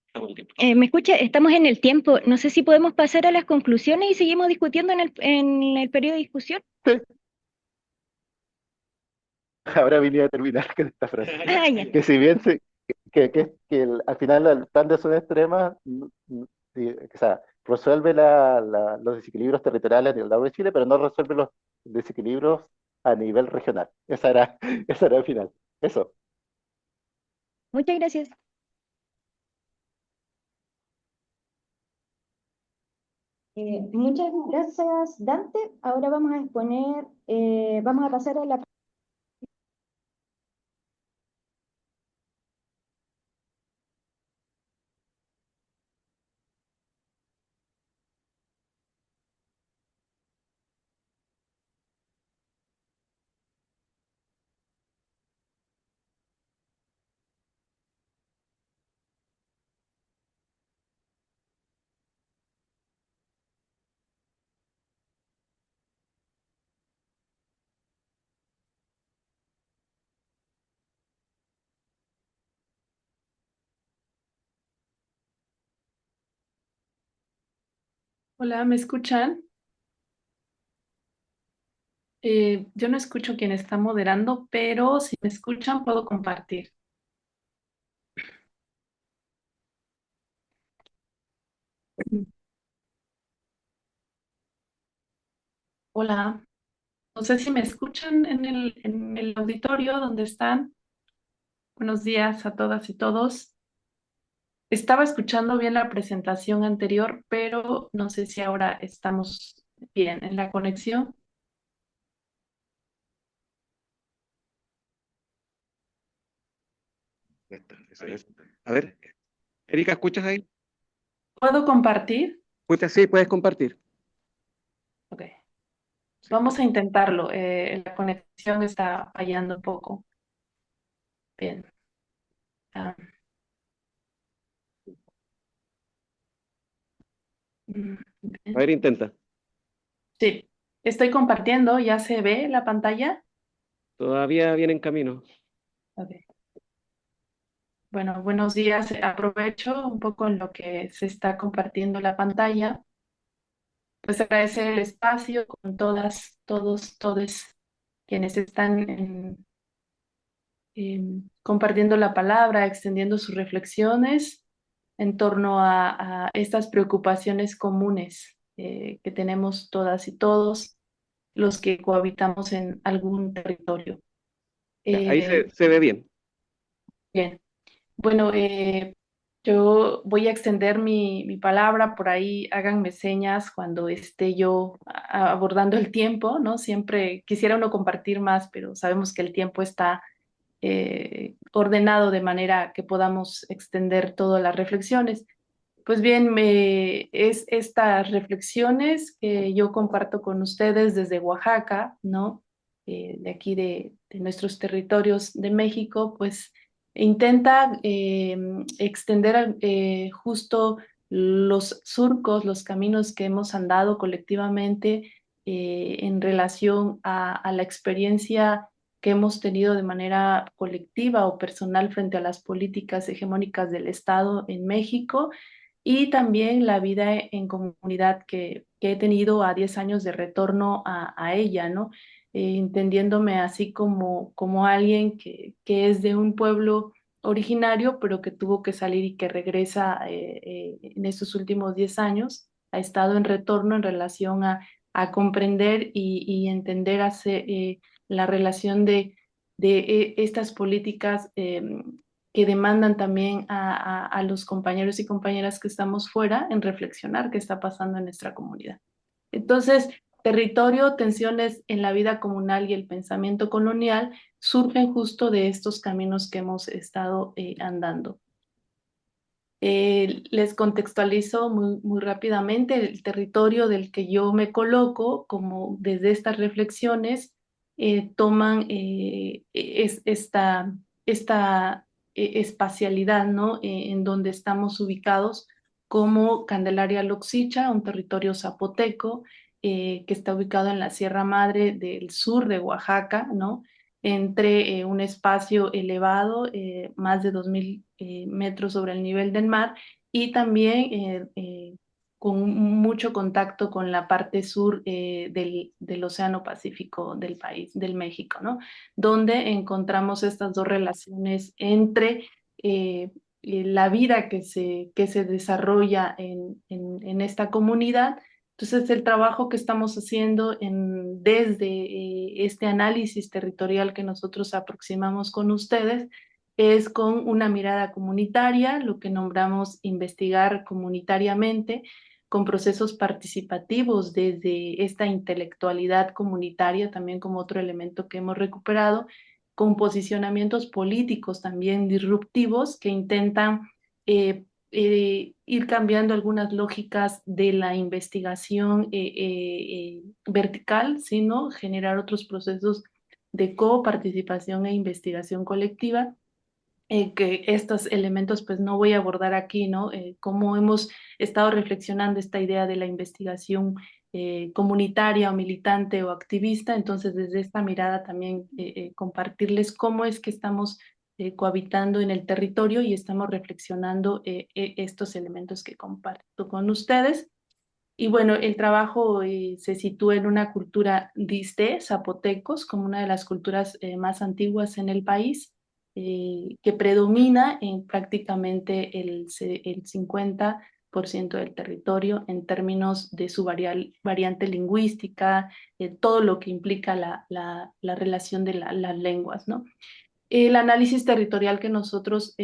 Estamos en tiempo. ¿me escucha? Estamos en el tiempo. No sé si podemos pasar a las conclusiones y seguimos discutiendo en el periodo de discusión. Sí. Ahora vine a terminar con esta frase. Ah, ya. Que si bien al final el plan de zona extrema, sí, o sea, resuelve los desequilibrios territoriales del lado de Chile, pero no resuelve los desequilibrios a nivel regional. Esa era el final. Eso. Muchas gracias. Muchas gracias, Dante. Ahora vamos a exponer, vamos a pasar a la... Hola, ¿me escuchan? Yo no escucho quién está moderando, pero si me escuchan puedo compartir. Hola, no sé si me escuchan en el auditorio donde están. Buenos días a todas y todos. Estaba escuchando bien la presentación anterior, pero no sé si ahora estamos bien en la conexión. Eso es. A ver, Erika, ¿escuchas ahí? ¿Puedo compartir? Escucha, sí, puedes compartir. Ok, vamos a intentarlo. La conexión está fallando un poco. Bien. Ah, A ver, bien. intenta. Sí, estoy compartiendo, ¿ya se ve la pantalla? Todavía viene en camino. Ok. Bueno, buenos días. Aprovecho un poco en lo que se está compartiendo la pantalla. Pues agradecer el espacio con todas, todos, todes quienes están compartiendo la palabra, extendiendo sus reflexiones en torno a estas preocupaciones comunes que tenemos todas y todos los que cohabitamos en algún territorio. Ya, ahí Eh, se ve bien. Bien, bueno, yo voy a extender mi palabra, por ahí háganme señas cuando esté yo abordando el tiempo, ¿no? Siempre quisiera uno compartir más, pero sabemos que el tiempo está ordenado de manera que podamos extender todas las reflexiones. Pues bien, es estas reflexiones que yo comparto con ustedes desde Oaxaca, ¿no? De aquí de nuestros territorios de México, pues intenta extender justo los surcos, los caminos que hemos andado colectivamente en relación a la experiencia que hemos tenido de manera colectiva o personal frente a las políticas hegemónicas del Estado en México y también la vida en comunidad que he tenido a 10 años de retorno a ella, ¿no? Entendiéndome así como alguien que es de un pueblo originario, pero que tuvo que salir y que regresa en estos últimos 10 años, ha estado en retorno en relación a comprender y entender la relación de estas políticas que demandan también a los compañeros y compañeras que estamos fuera en reflexionar qué está pasando en nuestra comunidad. Entonces, territorio, tensiones en la vida comunal y el pensamiento colonial surgen justo de estos caminos que hemos estado andando. Les contextualizo muy rápidamente el territorio del que yo me coloco, como desde estas reflexiones toman esta espacialidad, ¿no? En donde estamos ubicados como Candelaria Loxicha, un territorio zapoteco que está ubicado en la Sierra Madre del sur de Oaxaca, ¿no? Entre un espacio elevado, más de 2000 metros sobre el nivel del mar, y también con mucho contacto con la parte sur del Océano Pacífico del país, del México, ¿no? Donde encontramos estas dos relaciones entre la vida que se desarrolla en esta comunidad. Entonces, el trabajo que estamos haciendo desde este análisis territorial que nosotros aproximamos con ustedes es con una mirada comunitaria, lo que nombramos investigar comunitariamente, con procesos participativos desde esta intelectualidad comunitaria, también como otro elemento que hemos recuperado, con posicionamientos políticos también disruptivos que intentan ir cambiando algunas lógicas de la investigación vertical, sino generar otros procesos de coparticipación e investigación colectiva, que estos elementos pues no voy a abordar aquí, ¿no? Cómo hemos estado reflexionando esta idea de la investigación comunitaria o militante o activista, entonces desde esta mirada también compartirles cómo es que estamos cohabitando en el territorio y estamos reflexionando estos elementos que comparto con ustedes. Y bueno, el trabajo se sitúa en una cultura diste, zapotecos, como una de las culturas más antiguas en el país, que predomina en prácticamente el 50% del territorio en términos de su variante lingüística, todo lo que implica la relación de las lenguas, ¿no? El análisis territorial que nosotros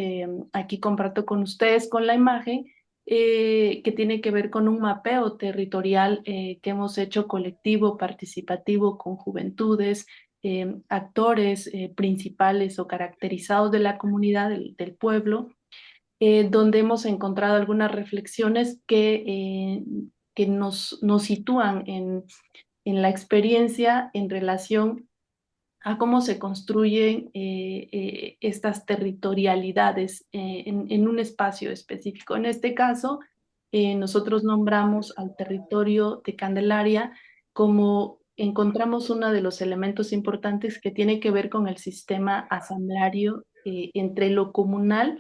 aquí comparto con ustedes con la imagen, que tiene que ver con un mapeo territorial que hemos hecho colectivo, participativo, con juventudes, actores principales o caracterizados de la comunidad, del pueblo, donde hemos encontrado algunas reflexiones que nos sitúan en la experiencia en relación a cómo se construyen estas territorialidades en un espacio específico. En este caso, nosotros nombramos al territorio de Candelaria como encontramos uno de los elementos importantes que tiene que ver con el sistema asambleario entre lo comunal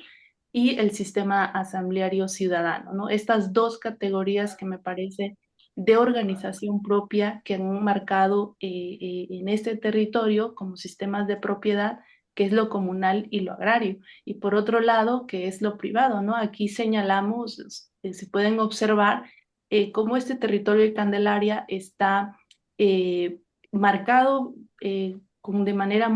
y el sistema asambleario ciudadano, ¿no? Estas dos categorías que me parece de organización propia que han marcado en este territorio como sistemas de propiedad, que es lo comunal y lo agrario, y por otro lado, que es lo privado, ¿no? Aquí señalamos, se pueden observar cómo este territorio de Candelaria está marcado de manera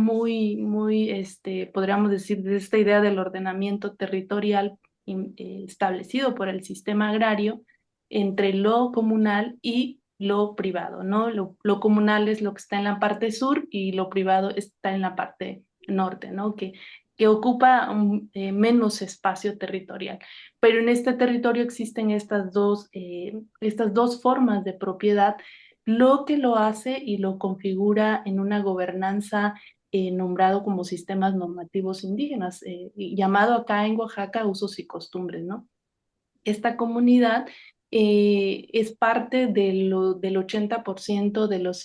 podríamos decir, de esta idea del ordenamiento territorial establecido por el sistema agrario, entre lo comunal y lo privado, ¿no? Lo comunal es lo que está en la parte sur y lo privado está en la parte norte, ¿no? Que ocupa menos espacio territorial. Pero en este territorio existen estas dos formas de propiedad, lo que lo hace y lo configura en una gobernanza nombrado como sistemas normativos indígenas, llamado acá en Oaxaca usos y costumbres, ¿no? Esta comunidad es parte del 80% de los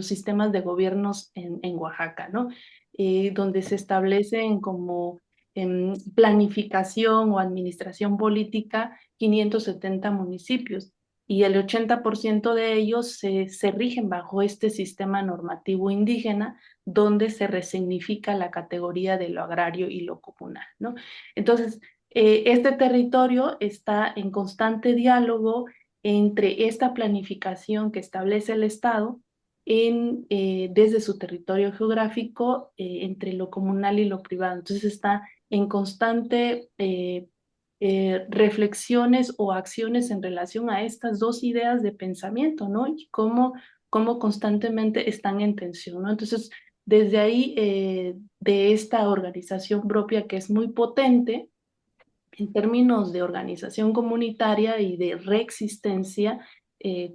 sistemas de gobiernos en Oaxaca, ¿no? Donde se establecen como planificación o administración política 570 municipios y el 80% de ellos se rigen bajo este sistema normativo indígena donde se resignifica la categoría de lo agrario y lo comunal, ¿no? Entonces, este territorio está en constante diálogo entre esta planificación que establece el Estado desde su territorio geográfico entre lo comunal y lo privado. Entonces está en constante reflexiones o acciones en relación a estas dos ideas de pensamiento, ¿no? Y cómo cómo constantemente están en tensión, ¿no? Entonces, desde ahí, de esta organización propia que es muy potente, en términos de organización comunitaria y de reexistencia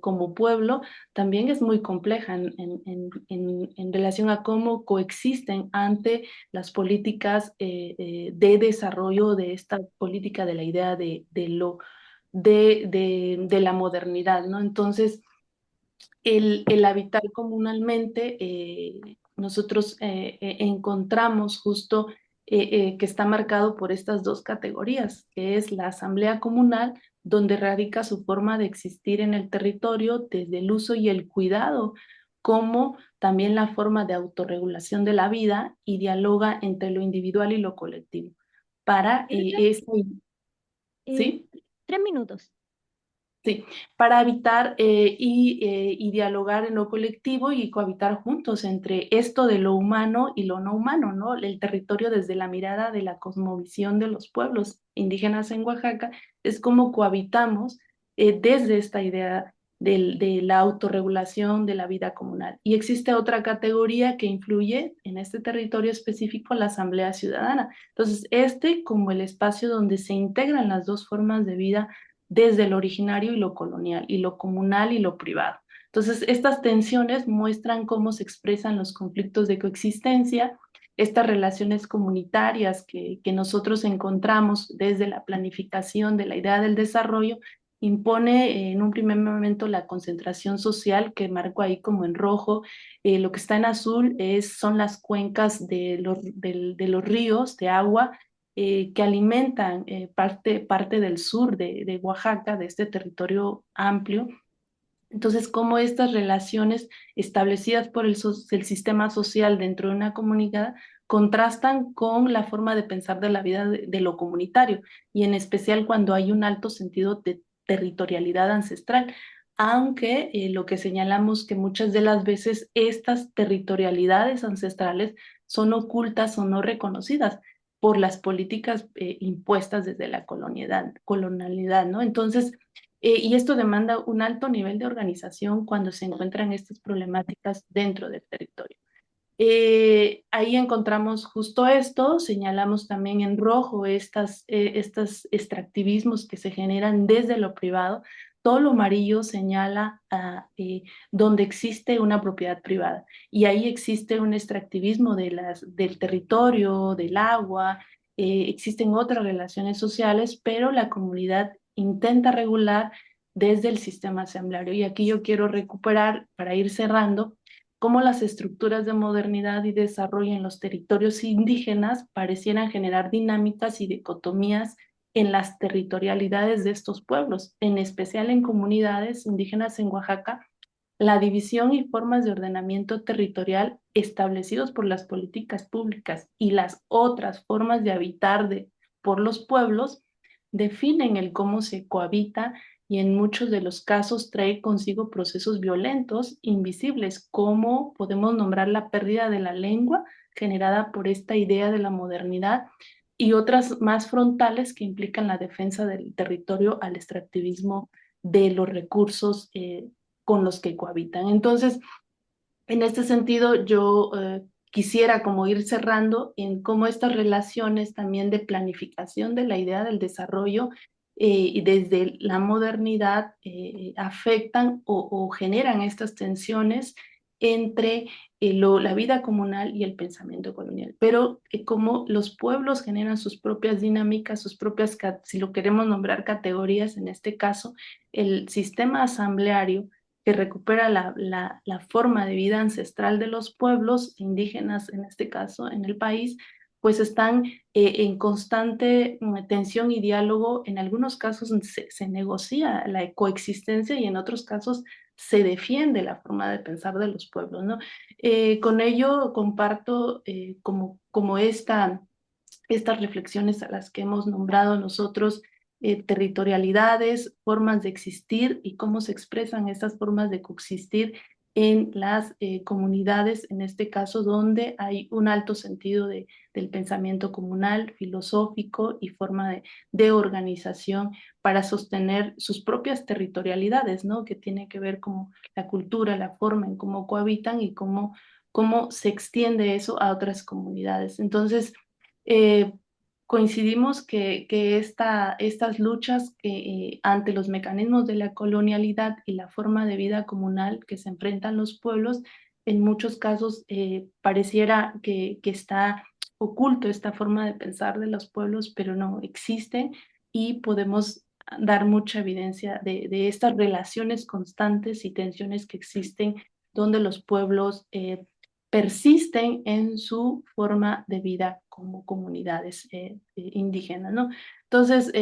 como pueblo, también es muy compleja en relación a cómo coexisten ante las políticas de desarrollo de esta política de la idea de la modernidad, ¿no? Entonces, el habitar comunalmente, nosotros encontramos justo que está marcado por estas dos categorías, que es la asamblea comunal, donde radica su forma de existir en el territorio desde el uso y el cuidado, como también la forma de autorregulación de la vida y dialoga entre lo individual y lo colectivo. Para ¿sí? 3 minutos. Sí, para habitar y dialogar en lo colectivo y cohabitar juntos entre esto de lo humano y lo no humano, ¿no? El territorio desde la mirada de la cosmovisión de los pueblos indígenas en Oaxaca es como cohabitamos desde esta idea de la autorregulación de la vida comunal. Y existe otra categoría que influye en este territorio específico, la Asamblea Ciudadana. Entonces, como el espacio donde se integran las dos formas de vida desde lo originario y lo colonial, y lo comunal y lo privado. Entonces, estas tensiones muestran cómo se expresan los conflictos de coexistencia, estas relaciones comunitarias que nosotros encontramos desde la planificación de la idea del desarrollo, impone en un primer momento la concentración social, que marco ahí como en rojo. Lo que está en azul son las cuencas de los ríos de agua que alimentan parte del sur de Oaxaca, de este territorio amplio. Entonces, cómo estas relaciones establecidas por el sistema social dentro de una comunidad contrastan con la forma de pensar de la vida de lo comunitario, y en especial cuando hay un alto sentido de territorialidad ancestral, aunque lo que señalamos que muchas de las veces estas territorialidades ancestrales son ocultas o no reconocidas por las políticas impuestas desde la colonialidad, ¿no? Entonces, y esto demanda un alto nivel de organización cuando se encuentran estas problemáticas dentro del territorio. Ahí encontramos justo esto, señalamos también en rojo estos extractivismos que se generan desde lo privado. Todo lo amarillo señala donde existe una propiedad privada, y ahí existe un extractivismo del territorio, del agua, existen otras relaciones sociales, pero la comunidad intenta regular desde el sistema asambleario. Y aquí yo quiero recuperar, para ir cerrando, cómo las estructuras de modernidad y desarrollo en los territorios indígenas parecieran generar dinámicas y dicotomías en las territorialidades de estos pueblos, en especial en comunidades indígenas en Oaxaca. La división y formas de ordenamiento territorial establecidos por las políticas públicas y las otras formas de habitar por los pueblos definen el cómo se cohabita, y en muchos de los casos trae consigo procesos violentos, invisibles, como podemos nombrar la pérdida de la lengua generada por esta idea de la modernidad, y otras más frontales que implican la defensa del territorio al extractivismo de los recursos con los que cohabitan. Entonces, en este sentido, yo quisiera como ir cerrando en cómo estas relaciones también de planificación de la idea del desarrollo y desde la modernidad afectan o generan estas tensiones entre la vida comunal y el pensamiento colonial, pero cómo los pueblos generan sus propias dinámicas, sus propias, si lo queremos nombrar, categorías, en este caso, el sistema asambleario, que recupera la forma de vida ancestral de los pueblos indígenas, en este caso, en el país, pues están en constante tensión y diálogo. En algunos casos se negocia la coexistencia, y en otros casos se defiende la forma de pensar de los pueblos, ¿no? Con ello comparto como estas reflexiones a las que hemos nombrado nosotros, territorialidades, formas de existir y cómo se expresan estas formas de coexistir en las comunidades, en este caso donde hay un alto sentido del pensamiento comunal, filosófico y forma de organización para sostener sus propias territorialidades, ¿no? Que tiene que ver con la cultura, la forma en cómo cohabitan y cómo se extiende eso a otras comunidades. Entonces, coincidimos que estas luchas ante los mecanismos de la colonialidad y la forma de vida comunal que se enfrentan los pueblos, en muchos casos pareciera que está oculto esta forma de pensar de los pueblos, pero no existe y podemos dar mucha evidencia de estas relaciones constantes y tensiones que existen donde los pueblos persisten en su forma de vida como comunidades indígenas, ¿no? Entonces,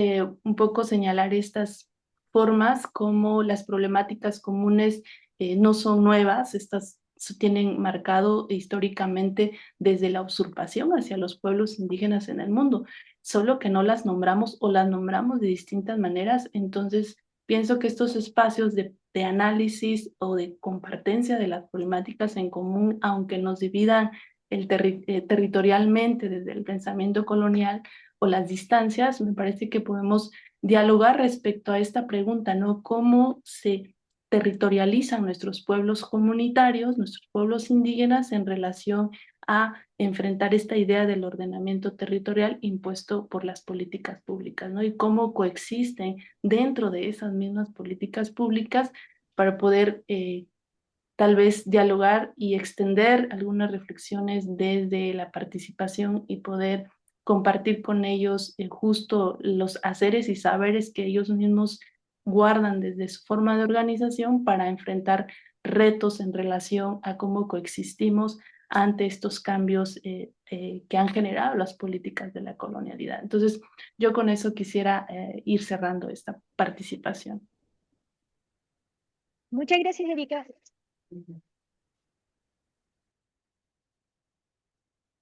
un poco señalar estas formas como las problemáticas comunes no son nuevas, estas se tienen marcado históricamente desde la usurpación hacia los pueblos indígenas en el mundo, solo que no las nombramos o las nombramos de distintas maneras. Entonces, pienso que estos espacios de análisis o de compartencia de las problemáticas en común, aunque nos dividan territorialmente desde el pensamiento colonial o las distancias, me parece que podemos dialogar respecto a esta pregunta, ¿no? ¿Cómo se territorializan nuestros pueblos comunitarios, nuestros pueblos indígenas en relación a enfrentar esta idea del ordenamiento territorial impuesto por las políticas públicas, ¿no? Y cómo coexisten dentro de esas mismas políticas públicas para poder tal vez dialogar y extender algunas reflexiones desde la participación y poder compartir con ellos justo los haceres y saberes que ellos mismos guardan desde su forma de organización para enfrentar retos en relación a cómo coexistimos ante estos cambios que han generado las políticas de la colonialidad. Entonces, yo con eso quisiera ir cerrando esta participación. Muchas gracias, Erika.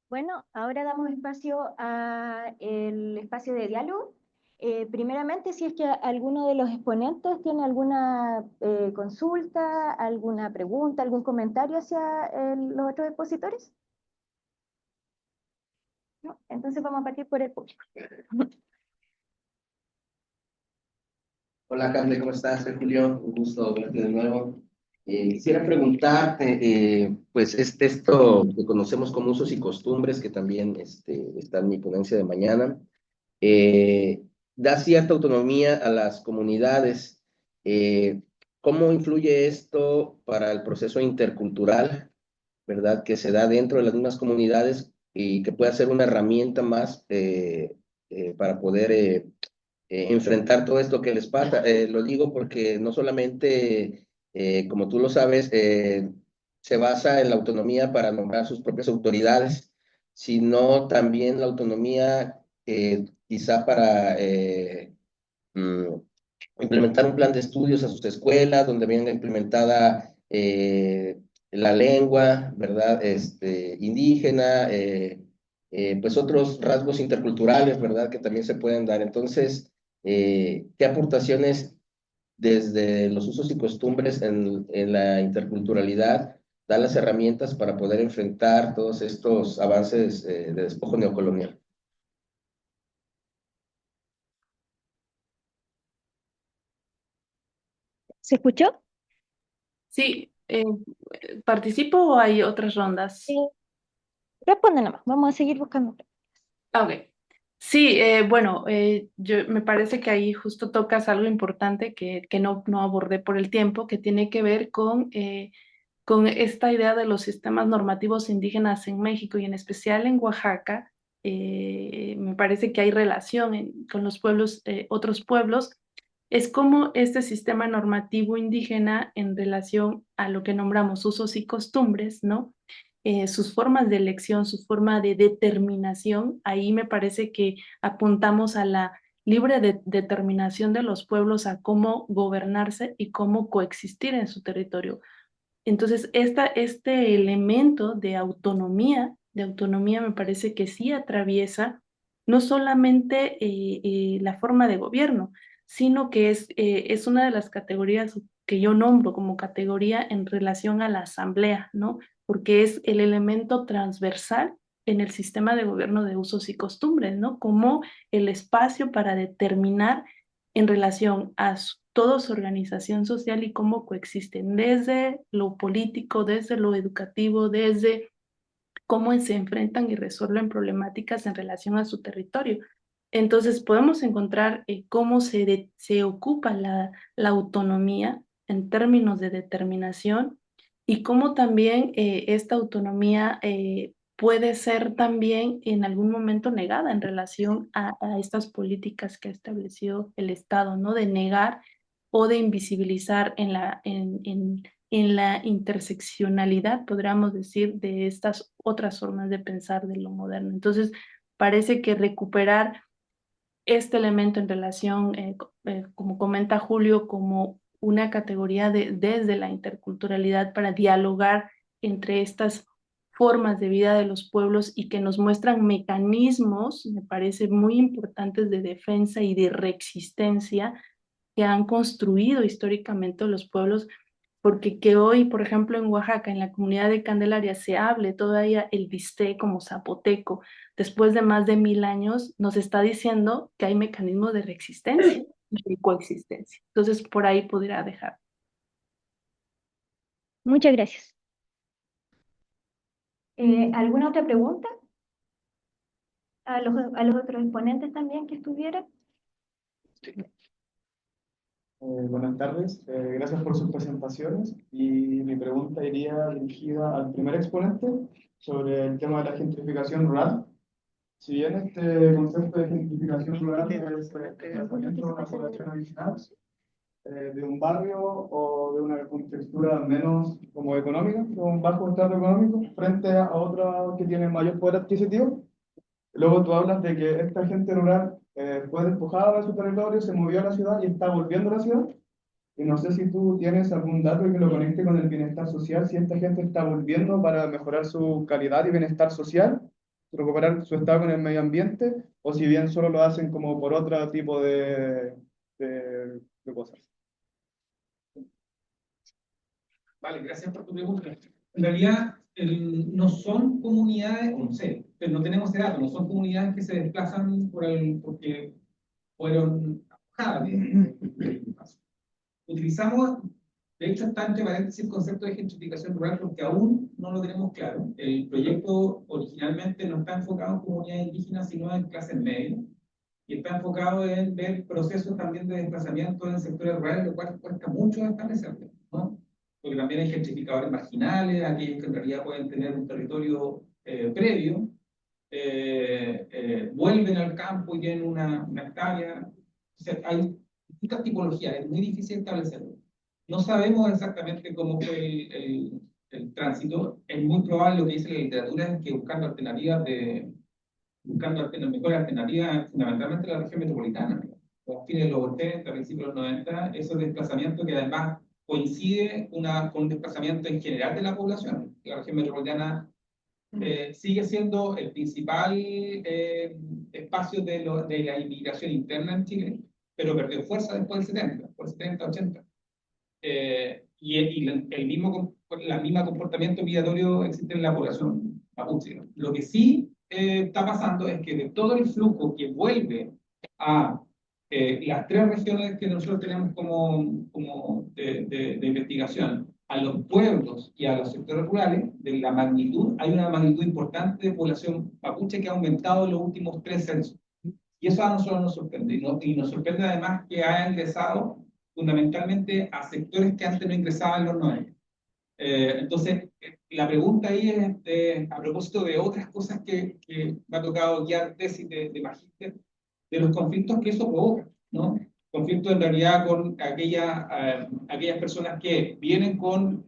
Bueno, ahora damos espacio a el espacio de diálogo. Primeramente, si es que alguno de los exponentes tiene alguna consulta, alguna pregunta, algún comentario hacia los otros expositores. ¿No? Entonces vamos a partir por el público. Hola, Carle, ¿cómo estás? Soy Julio, un gusto verte de nuevo. Quisiera preguntarte, pues esto que conocemos como usos y costumbres, que también está en mi ponencia de mañana, da cierta autonomía a las comunidades. ¿Cómo influye esto para el proceso intercultural, verdad, que se da dentro de las mismas comunidades y que puede ser una herramienta más para poder enfrentar todo esto que les pasa? Lo digo porque no solamente, como tú lo sabes, se basa en la autonomía para nombrar sus propias autoridades, sino también la autonomía quizá para implementar un plan de estudios a sus escuelas, donde venga implementada la lengua, ¿verdad? Indígena, pues otros rasgos interculturales, ¿verdad? Que también se pueden dar. Entonces, ¿qué aportaciones desde los usos y costumbres en la interculturalidad dan las herramientas para poder enfrentar todos estos avances de despojo neocolonial? ¿Se escuchó? Sí, ¿participo o hay otras rondas? Responde nomás, vamos a seguir buscando. Ok. Sí, bueno, me parece que ahí justo tocas algo importante que no abordé por el tiempo, que tiene que ver con esta idea de los sistemas normativos indígenas en México y en especial en Oaxaca. Me parece que hay relación con los pueblos, otros pueblos. Es como este sistema normativo indígena en relación a lo que nombramos usos y costumbres, ¿no? Sus formas de elección, su forma de determinación, ahí me parece que apuntamos a la libre determinación de los pueblos a cómo gobernarse y cómo coexistir en su territorio. Entonces, este elemento de autonomía me parece que sí atraviesa no solamente la forma de gobierno, sino que es una de las categorías que yo nombro como categoría en relación a la asamblea, ¿no? Porque es el elemento transversal en el sistema de gobierno de usos y costumbres, ¿no? Como el espacio para determinar en relación a toda su organización social y cómo coexisten desde lo político, desde lo educativo, desde cómo se enfrentan y resuelven problemáticas en relación a su territorio. Entonces podemos encontrar cómo se ocupa la autonomía en términos de determinación y cómo también esta autonomía puede ser también en algún momento negada en relación a estas políticas que ha establecido el Estado, ¿no? De negar o de invisibilizar en la interseccionalidad, podríamos decir, de estas otras formas de pensar de lo moderno. Entonces, parece que recuperar este elemento en relación, como comenta Julio, como una categoría desde la interculturalidad para dialogar entre estas formas de vida de los pueblos y que nos muestran mecanismos, me parece muy importantes de defensa y de reexistencia que han construido históricamente los pueblos, porque que hoy, por ejemplo, en Oaxaca, en la comunidad de Candelaria, se hable todavía el bistec como zapoteco, después de más de 1000 años, nos está diciendo que hay mecanismos de reexistencia y coexistencia. Entonces, por ahí podría dejar. Muchas gracias. ¿Alguna otra pregunta? A los otros exponentes también que estuvieran. Buenas tardes, gracias por sus presentaciones y mi pregunta iría dirigida al primer exponente sobre el tema de la gentrificación rural. Si bien este concepto de gentrificación rural es el desplazamiento de una población original de un barrio o de una contextura menos como económica, con bajo estrato económico, frente a otra que tiene mayor poder adquisitivo. Luego tú hablas de que esta gente rural fue despojada de su territorio, se movió a la ciudad y está volviendo a la ciudad. Y no sé si tú tienes algún dato que lo conecte con el bienestar social, si esta gente está volviendo para mejorar su calidad y bienestar social, recuperar su estado con el medio ambiente, o si bien solo lo hacen como por otro tipo de cosas. Vale, gracias por tu pregunta. En realidad, no son comunidades, no sé, pero no tenemos ese dato, no son comunidades que se desplazan porque fueron alojadas. Utilizamos, de hecho, está entre paréntesis el concepto de gentrificación rural porque aún no lo tenemos claro. El proyecto originalmente no está enfocado en comunidades indígenas, sino en clases medias. Y está enfocado en ver procesos también de desplazamiento en sectores rurales, lo cual cuesta mucho establecerlo, ¿no? Porque también hay gentrificadores marginales, aquellos que en realidad pueden tener un territorio previo, vuelven al campo y tienen una hectárea. O sea, hay distintas tipologías, es muy difícil establecerlo. No sabemos exactamente cómo fue el tránsito. Es muy probable, lo que dice la literatura, es que buscando mejores alternativas, fundamentalmente en la región metropolitana, a fines de los 80, principios de los 90, esos desplazamientos que además coincide con un desplazamiento en general de la población. La región metropolitana sigue siendo el principal espacio de la inmigración interna en Chile, pero perdió fuerza después del 70, por el 70, 80. Y el mismo comportamiento migratorio existe en la población mapuche, ¿no? Lo que sí está pasando es que de todo el flujo que vuelve a las tres regiones que nosotros tenemos como de investigación, a los pueblos y a los sectores rurales, de la magnitud, hay una magnitud importante de población mapuche que ha aumentado en los últimos 3 censos. Y eso a nosotros nos sorprende. Y nos sorprende además que haya ingresado fundamentalmente a sectores que antes no ingresaban en los 90. Entonces, la pregunta ahí es, a propósito de otras cosas que me ha tocado guiar tesis de magíster, de los conflictos que eso provoca, ¿no? Conflictos en realidad con aquellas personas que vienen con,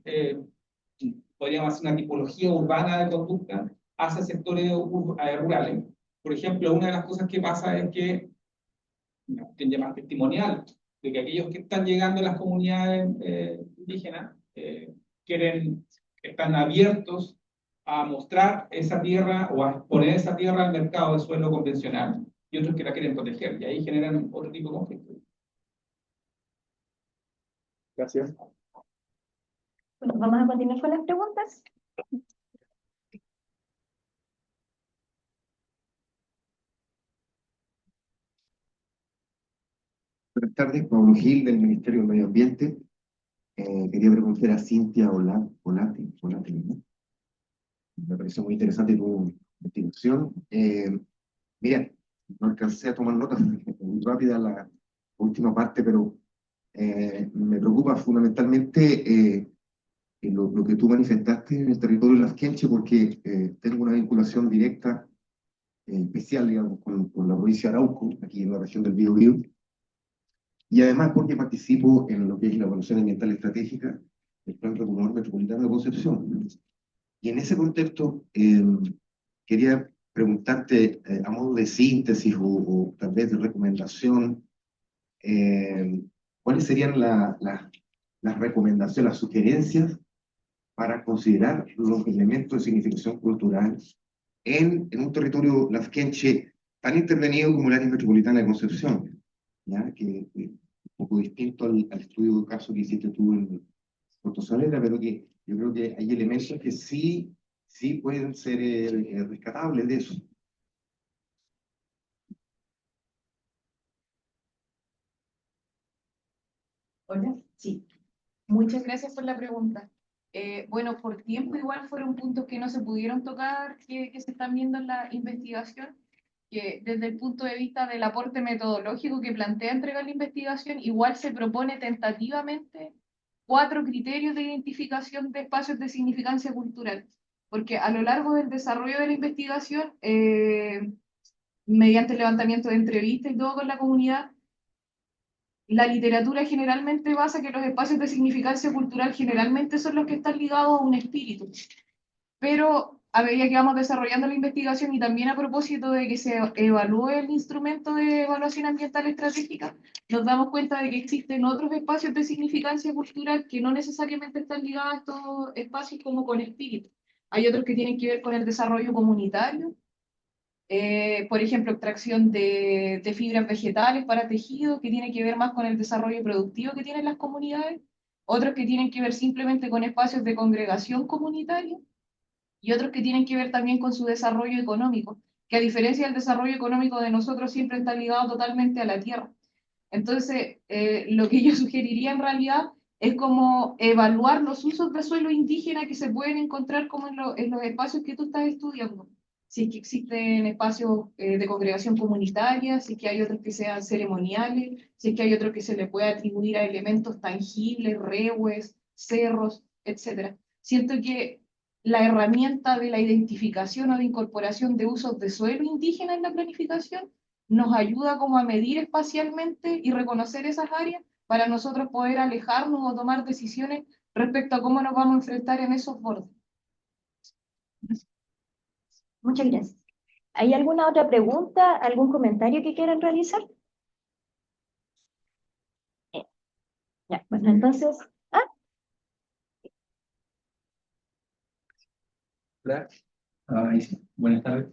podríamos hacer una tipología urbana de conducta hacia sectores rurales. Por ejemplo, una de las cosas que pasa es que, que llama testimonial, de que aquellos que están llegando a las comunidades indígenas están abiertos a mostrar esa tierra o a poner esa tierra al mercado de suelo convencional, y otros que la quieren proteger, y ahí generan otro tipo de conflictos. Gracias. Bueno, vamos a continuar con las preguntas. Buenas tardes, Pablo Gil del Ministerio del Medio Ambiente. Quería preguntar a Cintia Olate, ¿no? Me pareció muy interesante tu investigación. Mira, no alcancé a tomar notas, muy rápida la última parte, pero me preocupa fundamentalmente lo que tú manifestaste en el territorio de Las Quenches, porque tengo una vinculación directa, especial, digamos, con la provincia de Arauco, aquí en la región del Biobío. Y además porque participo en lo que es la evaluación ambiental estratégica del Plan Regional Metropolitano de Concepción. Y en ese contexto, quería preguntarte, a modo de síntesis o tal vez de recomendación, ¿cuáles serían las recomendaciones, las sugerencias para considerar los elementos de significación cultural en un territorio lafkenche tan intervenido como el área metropolitana de Concepción? ¿Ya? Que un poco distinto al estudio de caso que hiciste tú en Puerto Solera, pero que yo creo que hay elementos que sí pueden ser rescatables de eso. Hola, sí. Muchas gracias por la pregunta. Bueno, por tiempo igual fueron puntos que no se pudieron tocar, que se están viendo en la investigación, que desde el punto de vista del aporte metodológico que plantea entregar la investigación, igual se propone tentativamente 4 criterios de identificación de espacios de significancia cultural, porque a lo largo del desarrollo de la investigación, mediante el levantamiento de entrevistas y todo con la comunidad, la literatura generalmente basa que los espacios de significancia cultural generalmente son los que están ligados a un espíritu. Pero a medida que vamos desarrollando la investigación y también a propósito de que se evalúe el instrumento de evaluación ambiental estratégica, nos damos cuenta de que existen otros espacios de significancia cultural que no necesariamente están ligados a estos espacios como con espíritu. Hay otros que tienen que ver con el desarrollo comunitario, por ejemplo, extracción de fibras vegetales para tejido, que tiene que ver más con el desarrollo productivo que tienen las comunidades, otros que tienen que ver simplemente con espacios de congregación comunitaria, y otros que tienen que ver también con su desarrollo económico, que a diferencia del desarrollo económico de nosotros siempre está ligado totalmente a la tierra. Entonces, lo que yo sugeriría en realidad es como evaluar los usos de suelo indígena que se pueden encontrar como en los espacios que tú estás estudiando. Si es que existen espacios de congregación comunitaria, si es que hay otros que sean ceremoniales, si es que hay otros que se le puede atribuir a elementos tangibles, rehues, cerros, etc. Siento que la herramienta de la identificación o de incorporación de usos de suelo indígena en la planificación nos ayuda como a medir espacialmente y reconocer esas áreas para nosotros poder alejarnos o tomar decisiones respecto a cómo nos vamos a enfrentar en esos bordes. Muchas gracias. ¿Hay alguna otra pregunta, algún comentario que quieran realizar? Ya, bueno, entonces, Hola, buenas tardes.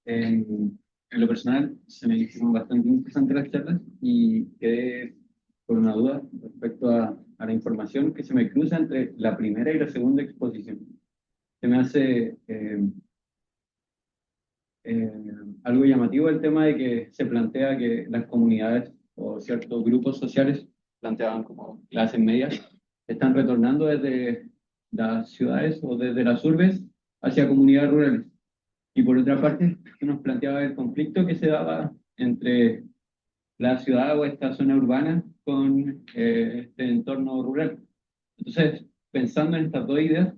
En lo personal, se me hicieron bastante interesantes las charlas y quedé con una duda respecto a la información que se me cruza entre la primera y la segunda exposición. Se me hace algo llamativo el tema de que se plantea que las comunidades o ciertos grupos sociales, planteaban como clases medias, están retornando desde las ciudades o desde las urbes hacia comunidades rurales. Y por otra parte, se nos planteaba el conflicto que se daba entre la ciudad o esta zona urbana con este entorno rural. Entonces, pensando en estas dos ideas,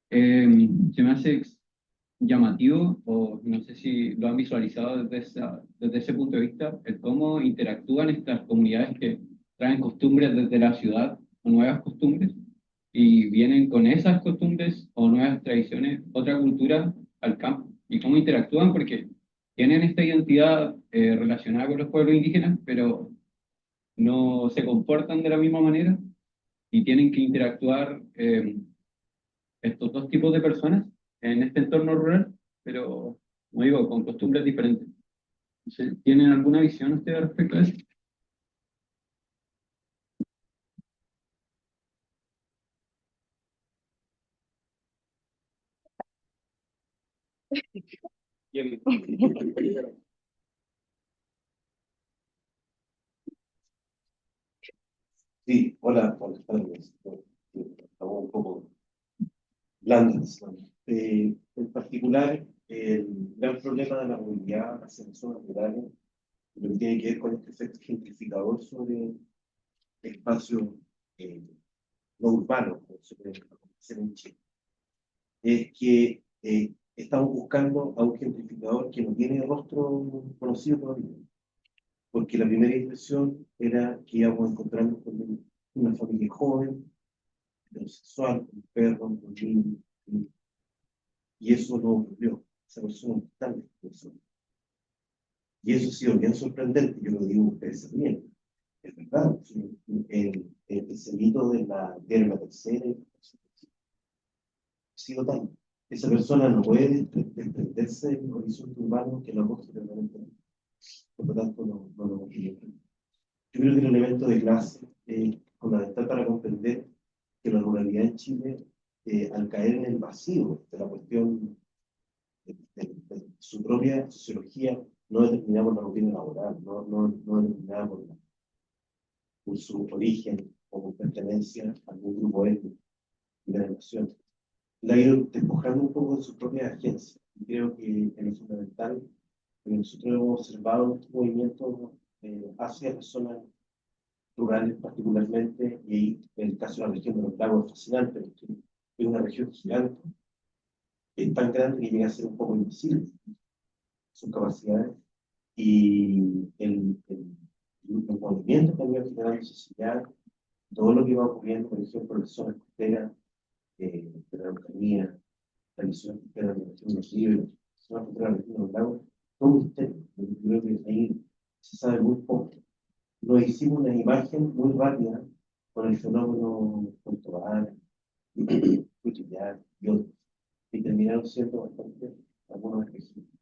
se me hace llamativo, o no sé si lo han visualizado desde ese punto de vista, el cómo interactúan estas comunidades que traen costumbres desde la ciudad o nuevas costumbres y vienen con esas costumbres o nuevas tradiciones, otra cultura al campo, y cómo interactúan porque tienen esta identidad relacionada con los pueblos indígenas, pero no se comportan de la misma manera y tienen que interactuar estos dos tipos de personas en este entorno rural, pero, como digo, con costumbres diferentes. ¿Tienen alguna visión ustedes respecto a eso? ¿Quién? Sí, hola, buenas tardes. Estamos un poco blandas, ¿no? En particular, el gran problema de la movilidad hacia las zonas rurales, lo que tiene que ver con este efecto gentrificador sobre espacios no urbanos, como se puede hacer en Chile, es que estamos buscando a un gentrificador que no tiene rostro conocido todavía, porque la primera impresión era que íbamos a encontrarnos con una familia joven, heterosexual, con perros, con niños, y eso no ocurrió. Esa persona no está en esta persona. Y eso ha sido bien sorprendente, yo lo digo a ustedes también. Es verdad, ese mito de la tercera ha sido tal. Esa persona no puede desprenderse del horizonte urbano que la acoge permanentemente. Por lo tanto, no lo quiero. Yo creo que el elemento de clase es fundamental para comprender que la ruralidad en Chile, al caer en el vacío de la cuestión de su propia sociología, no determinada por la rutina laboral, no determinada por su origen o por pertenencia a algún grupo étnico de la nación, la ha ido despojando un poco de su propia agencia. Y creo que en lo fundamental, que nosotros hemos observado este movimiento hacia personas rurales particularmente, y ahí en el caso de la región de los lagos es fascinante, porque es una región gigante, es tan grande que llega a ser un poco invisible sus capacidades, y los movimientos que han ido generando sociedad, todo lo que va ocurriendo, por ejemplo, en las zonas costeras de la Araucanía, la visión costera de la región de los Libres, la zona costera de la región de los lagos, todo un misterio. Yo creo que ahí se sabe muy poco. Nos hicimos una imagen muy rápida con el fenómeno Puerto Vara, Cuchillar y otros, y terminaron siendo bastante algunos ejemplos.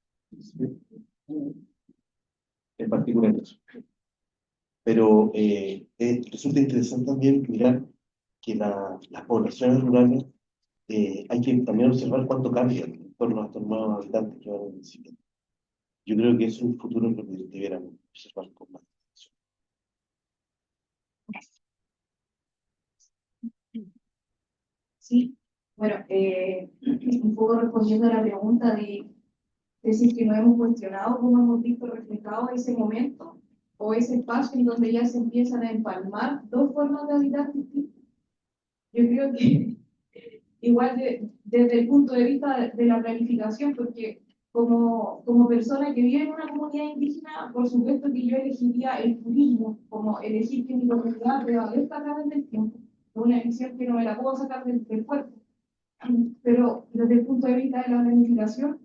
En particular eso. Pero resulta interesante también mirar que las poblaciones rurales hay que también observar cuánto cambian en torno a estos nuevos habitantes que van a municipio. Yo creo que es un futuro que debiéramos observar con más atención. Sí, bueno, un poco respondiendo a la pregunta de si es que nos hemos cuestionado cómo hemos visto reflejado ese momento o ese espacio en donde ya se empiezan a empalmar dos formas de habitar distintas. Yo creo que igual desde el punto de vista de la planificación, porque como persona que vive en una comunidad indígena, por supuesto que yo elegiría el turismo, como elegir que mi comunidad prevalezca a través del tiempo. Es una elección que no me la puedo sacar del cuerpo. Pero desde el punto de vista de la planificación,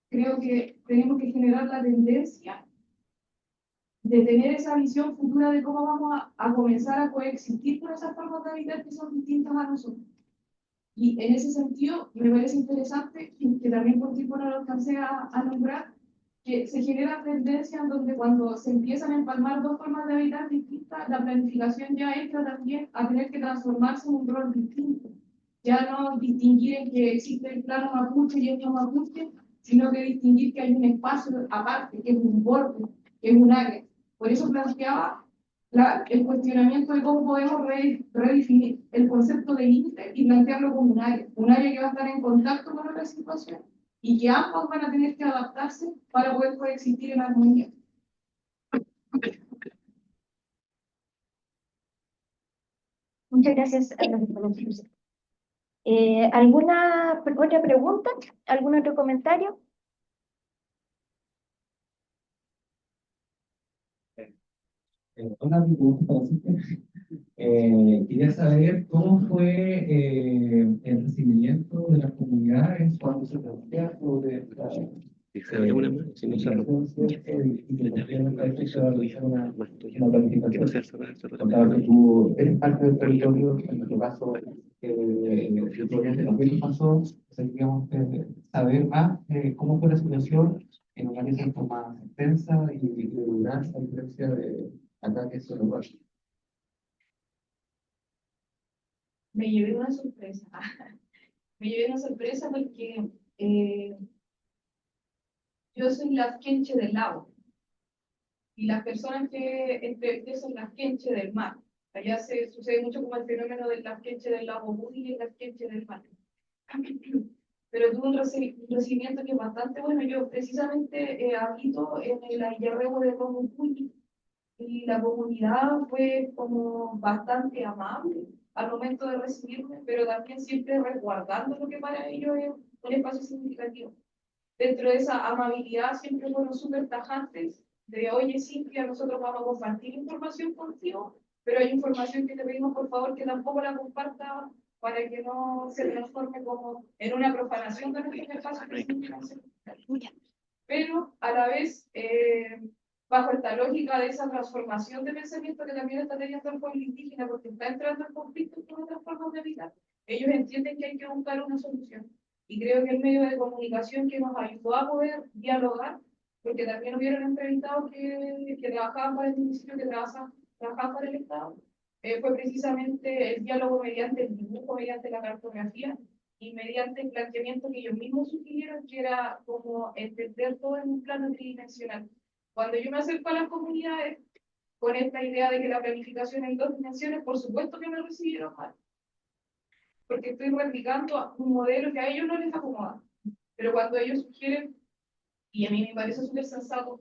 creo que tenemos que generar la tendencia de tener esa visión futura de cómo vamos a comenzar a coexistir con esas formas de habitar que son distintas a nosotros. Y en ese sentido, me parece interesante, que también por tiempo no lo alcancé a nombrar, que se generan tendencias donde cuando se empiezan a empalmar dos formas de habitar distintas, la planificación ya entra también a tener que transformarse en un rol distinto. Ya no distinguir en que existe el plano mapuche y el no mapuche, sino que distinguir que hay un espacio aparte, que es un borde, que es un área. Por eso planteaba el cuestionamiento de cómo podemos redefinir el concepto de límite y plantearlo como un área que va a estar en contacto con otra situación y que ambos van a tener que adaptarse para poder coexistir en armonía. Muchas gracias a los ponentes. ¿Alguna otra pregunta? ¿Algún otro comentario? Hola, mi pregunta para Cintia. Quería saber cómo fue el recibimiento de las comunidades cuando se plantea sobre la planificación. Contaba que tú eres parte del territorio, en nuestro caso, también pasó, queríamos saber más cómo fue la situación en una área más extensa y rural, a diferencia de acá que es solo rural. Me llevé una sorpresa. Me llevé una sorpresa porque yo soy la quenche del lago. Y las personas que entrevisté son las quenche del mar. Allá se sucede mucho como el fenómeno del quenche del lago Moody y el quenche del mar. Pero tuve un recibimiento que es bastante bueno. Yo precisamente habito en el Ayerrebo de Romucuy y la comunidad fue como bastante amable al momento de recibirme, pero también siempre resguardando lo que para ellos es un espacio significativo. Dentro de esa amabilidad siempre fueron súper tajantes de, oye, Cintia, nosotros vamos a compartir información contigo, pero hay información que te pedimos por favor que tampoco la compartas para que no se transforme como en una profanación de nuestros espacios de significancia. Pero a la vez, bajo esta lógica de esa transformación de pensamiento que también está teniendo el pueblo indígena, porque está entrando en conflicto con otras formas de vida, ellos entienden que hay que buscar una solución. Y creo que el medio de comunicación que nos ayudó a poder dialogar, porque también hubieron entrevistados que trabajaban para el municipio, que trabajaban para el Estado, fue precisamente el diálogo mediante el dibujo, mediante la cartografía y mediante el planteamiento que ellos mismos sugirieron, que era como entender todo en un plano tridimensional. Cuando yo me acerco a las comunidades con esta idea de que la planificación en 2 dimensiones, por supuesto que me recibieron mal, porque estoy replicando un modelo que a ellos no les acomoda. Pero cuando ellos sugieren, y a mí me parece súper sensato,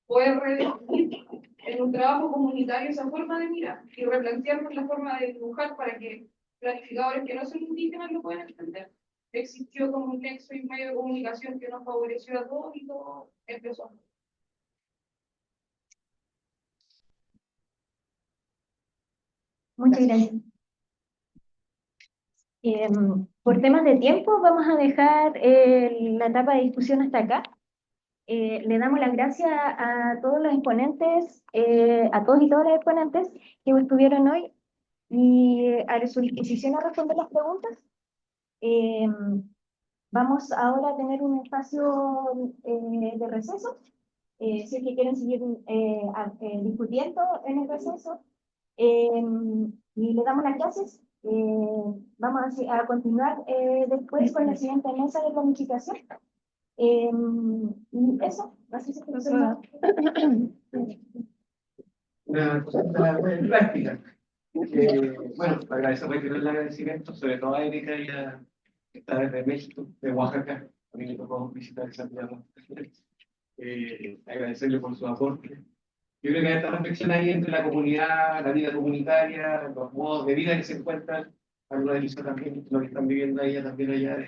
poder redefinir en un trabajo comunitario esa forma de mirar y replantearnos la forma de dibujar para que planificadores que no son indígenas lo puedan entender. Existió como un nexo y un medio de comunicación que nos favoreció a todos y todo empezó. Muchas gracias. Por temas de tiempo, vamos a dejar la etapa de discusión hasta acá. Le damos las gracias a todos los exponentes, a todos y todas las exponentes que estuvieron hoy y a su disposición a responder las preguntas. Vamos ahora a tener un espacio de receso. Si es que quieren seguir discutiendo en el receso. Y le damos las gracias. Vamos a continuar después con la siguiente mesa de planificación. Y eso, así se procede. Una cosita muy práctica. Bueno, agradecer el agradecimiento, sobre todo a Erika, ella que está desde México, de Oaxaca, a mí me tocó visitar Santiago. Agradecerle por su aporte. Yo creo que hay esta reflexión ahí entre la comunidad, la vida comunitaria, los modos de vida que se encuentran, algunos de ellos también, lo que están viviendo ella también allá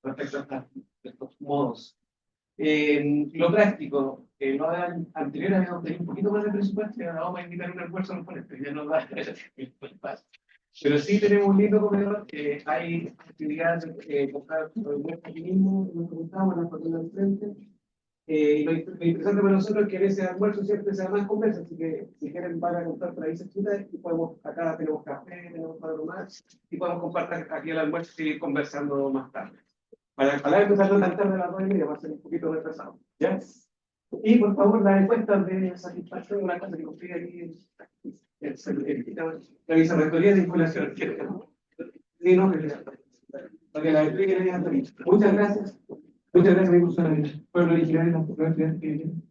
respecto a estos modos. Lo práctico, no anterior habíamos tenido un poquito más de presupuesto y ahora vamos a invitar un almuerzo a los ponentes, ya nos da el espacio. Pero sí tenemos un lindo comedor, hay actividades comprar almuerzo aquí mismo, nos preguntamos en la cocina del frente. Lo interesante para nosotros es que en ese almuerzo siempre se da más conversa, así que si quieren van a comprar por ahí cerquita y podemos, acá tenemos café, tenemos algo más, y podemos compartir aquí el almuerzo y seguir conversando más tarde. Para empezar no tan tarde a las 9:30, va a ser un poquito retrasado, ¿ya? Y por favor, las encuestas de satisfacción, una cosa que consigue aquí, la vicerrectoría de vinculación. Sí, no, para que la expliquen ahí antes. Muchas gracias. Muchas gracias, mi pueblo originario, las estudiantes que vienen.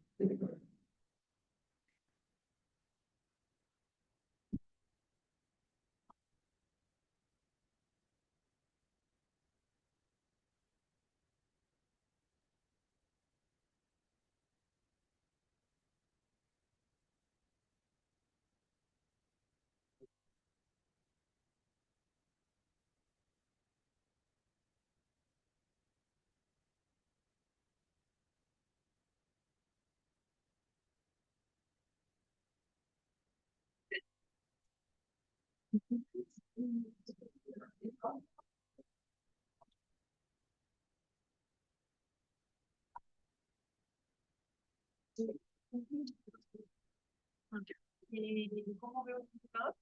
¿Cómo veo el computador?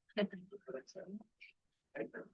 Ahí está.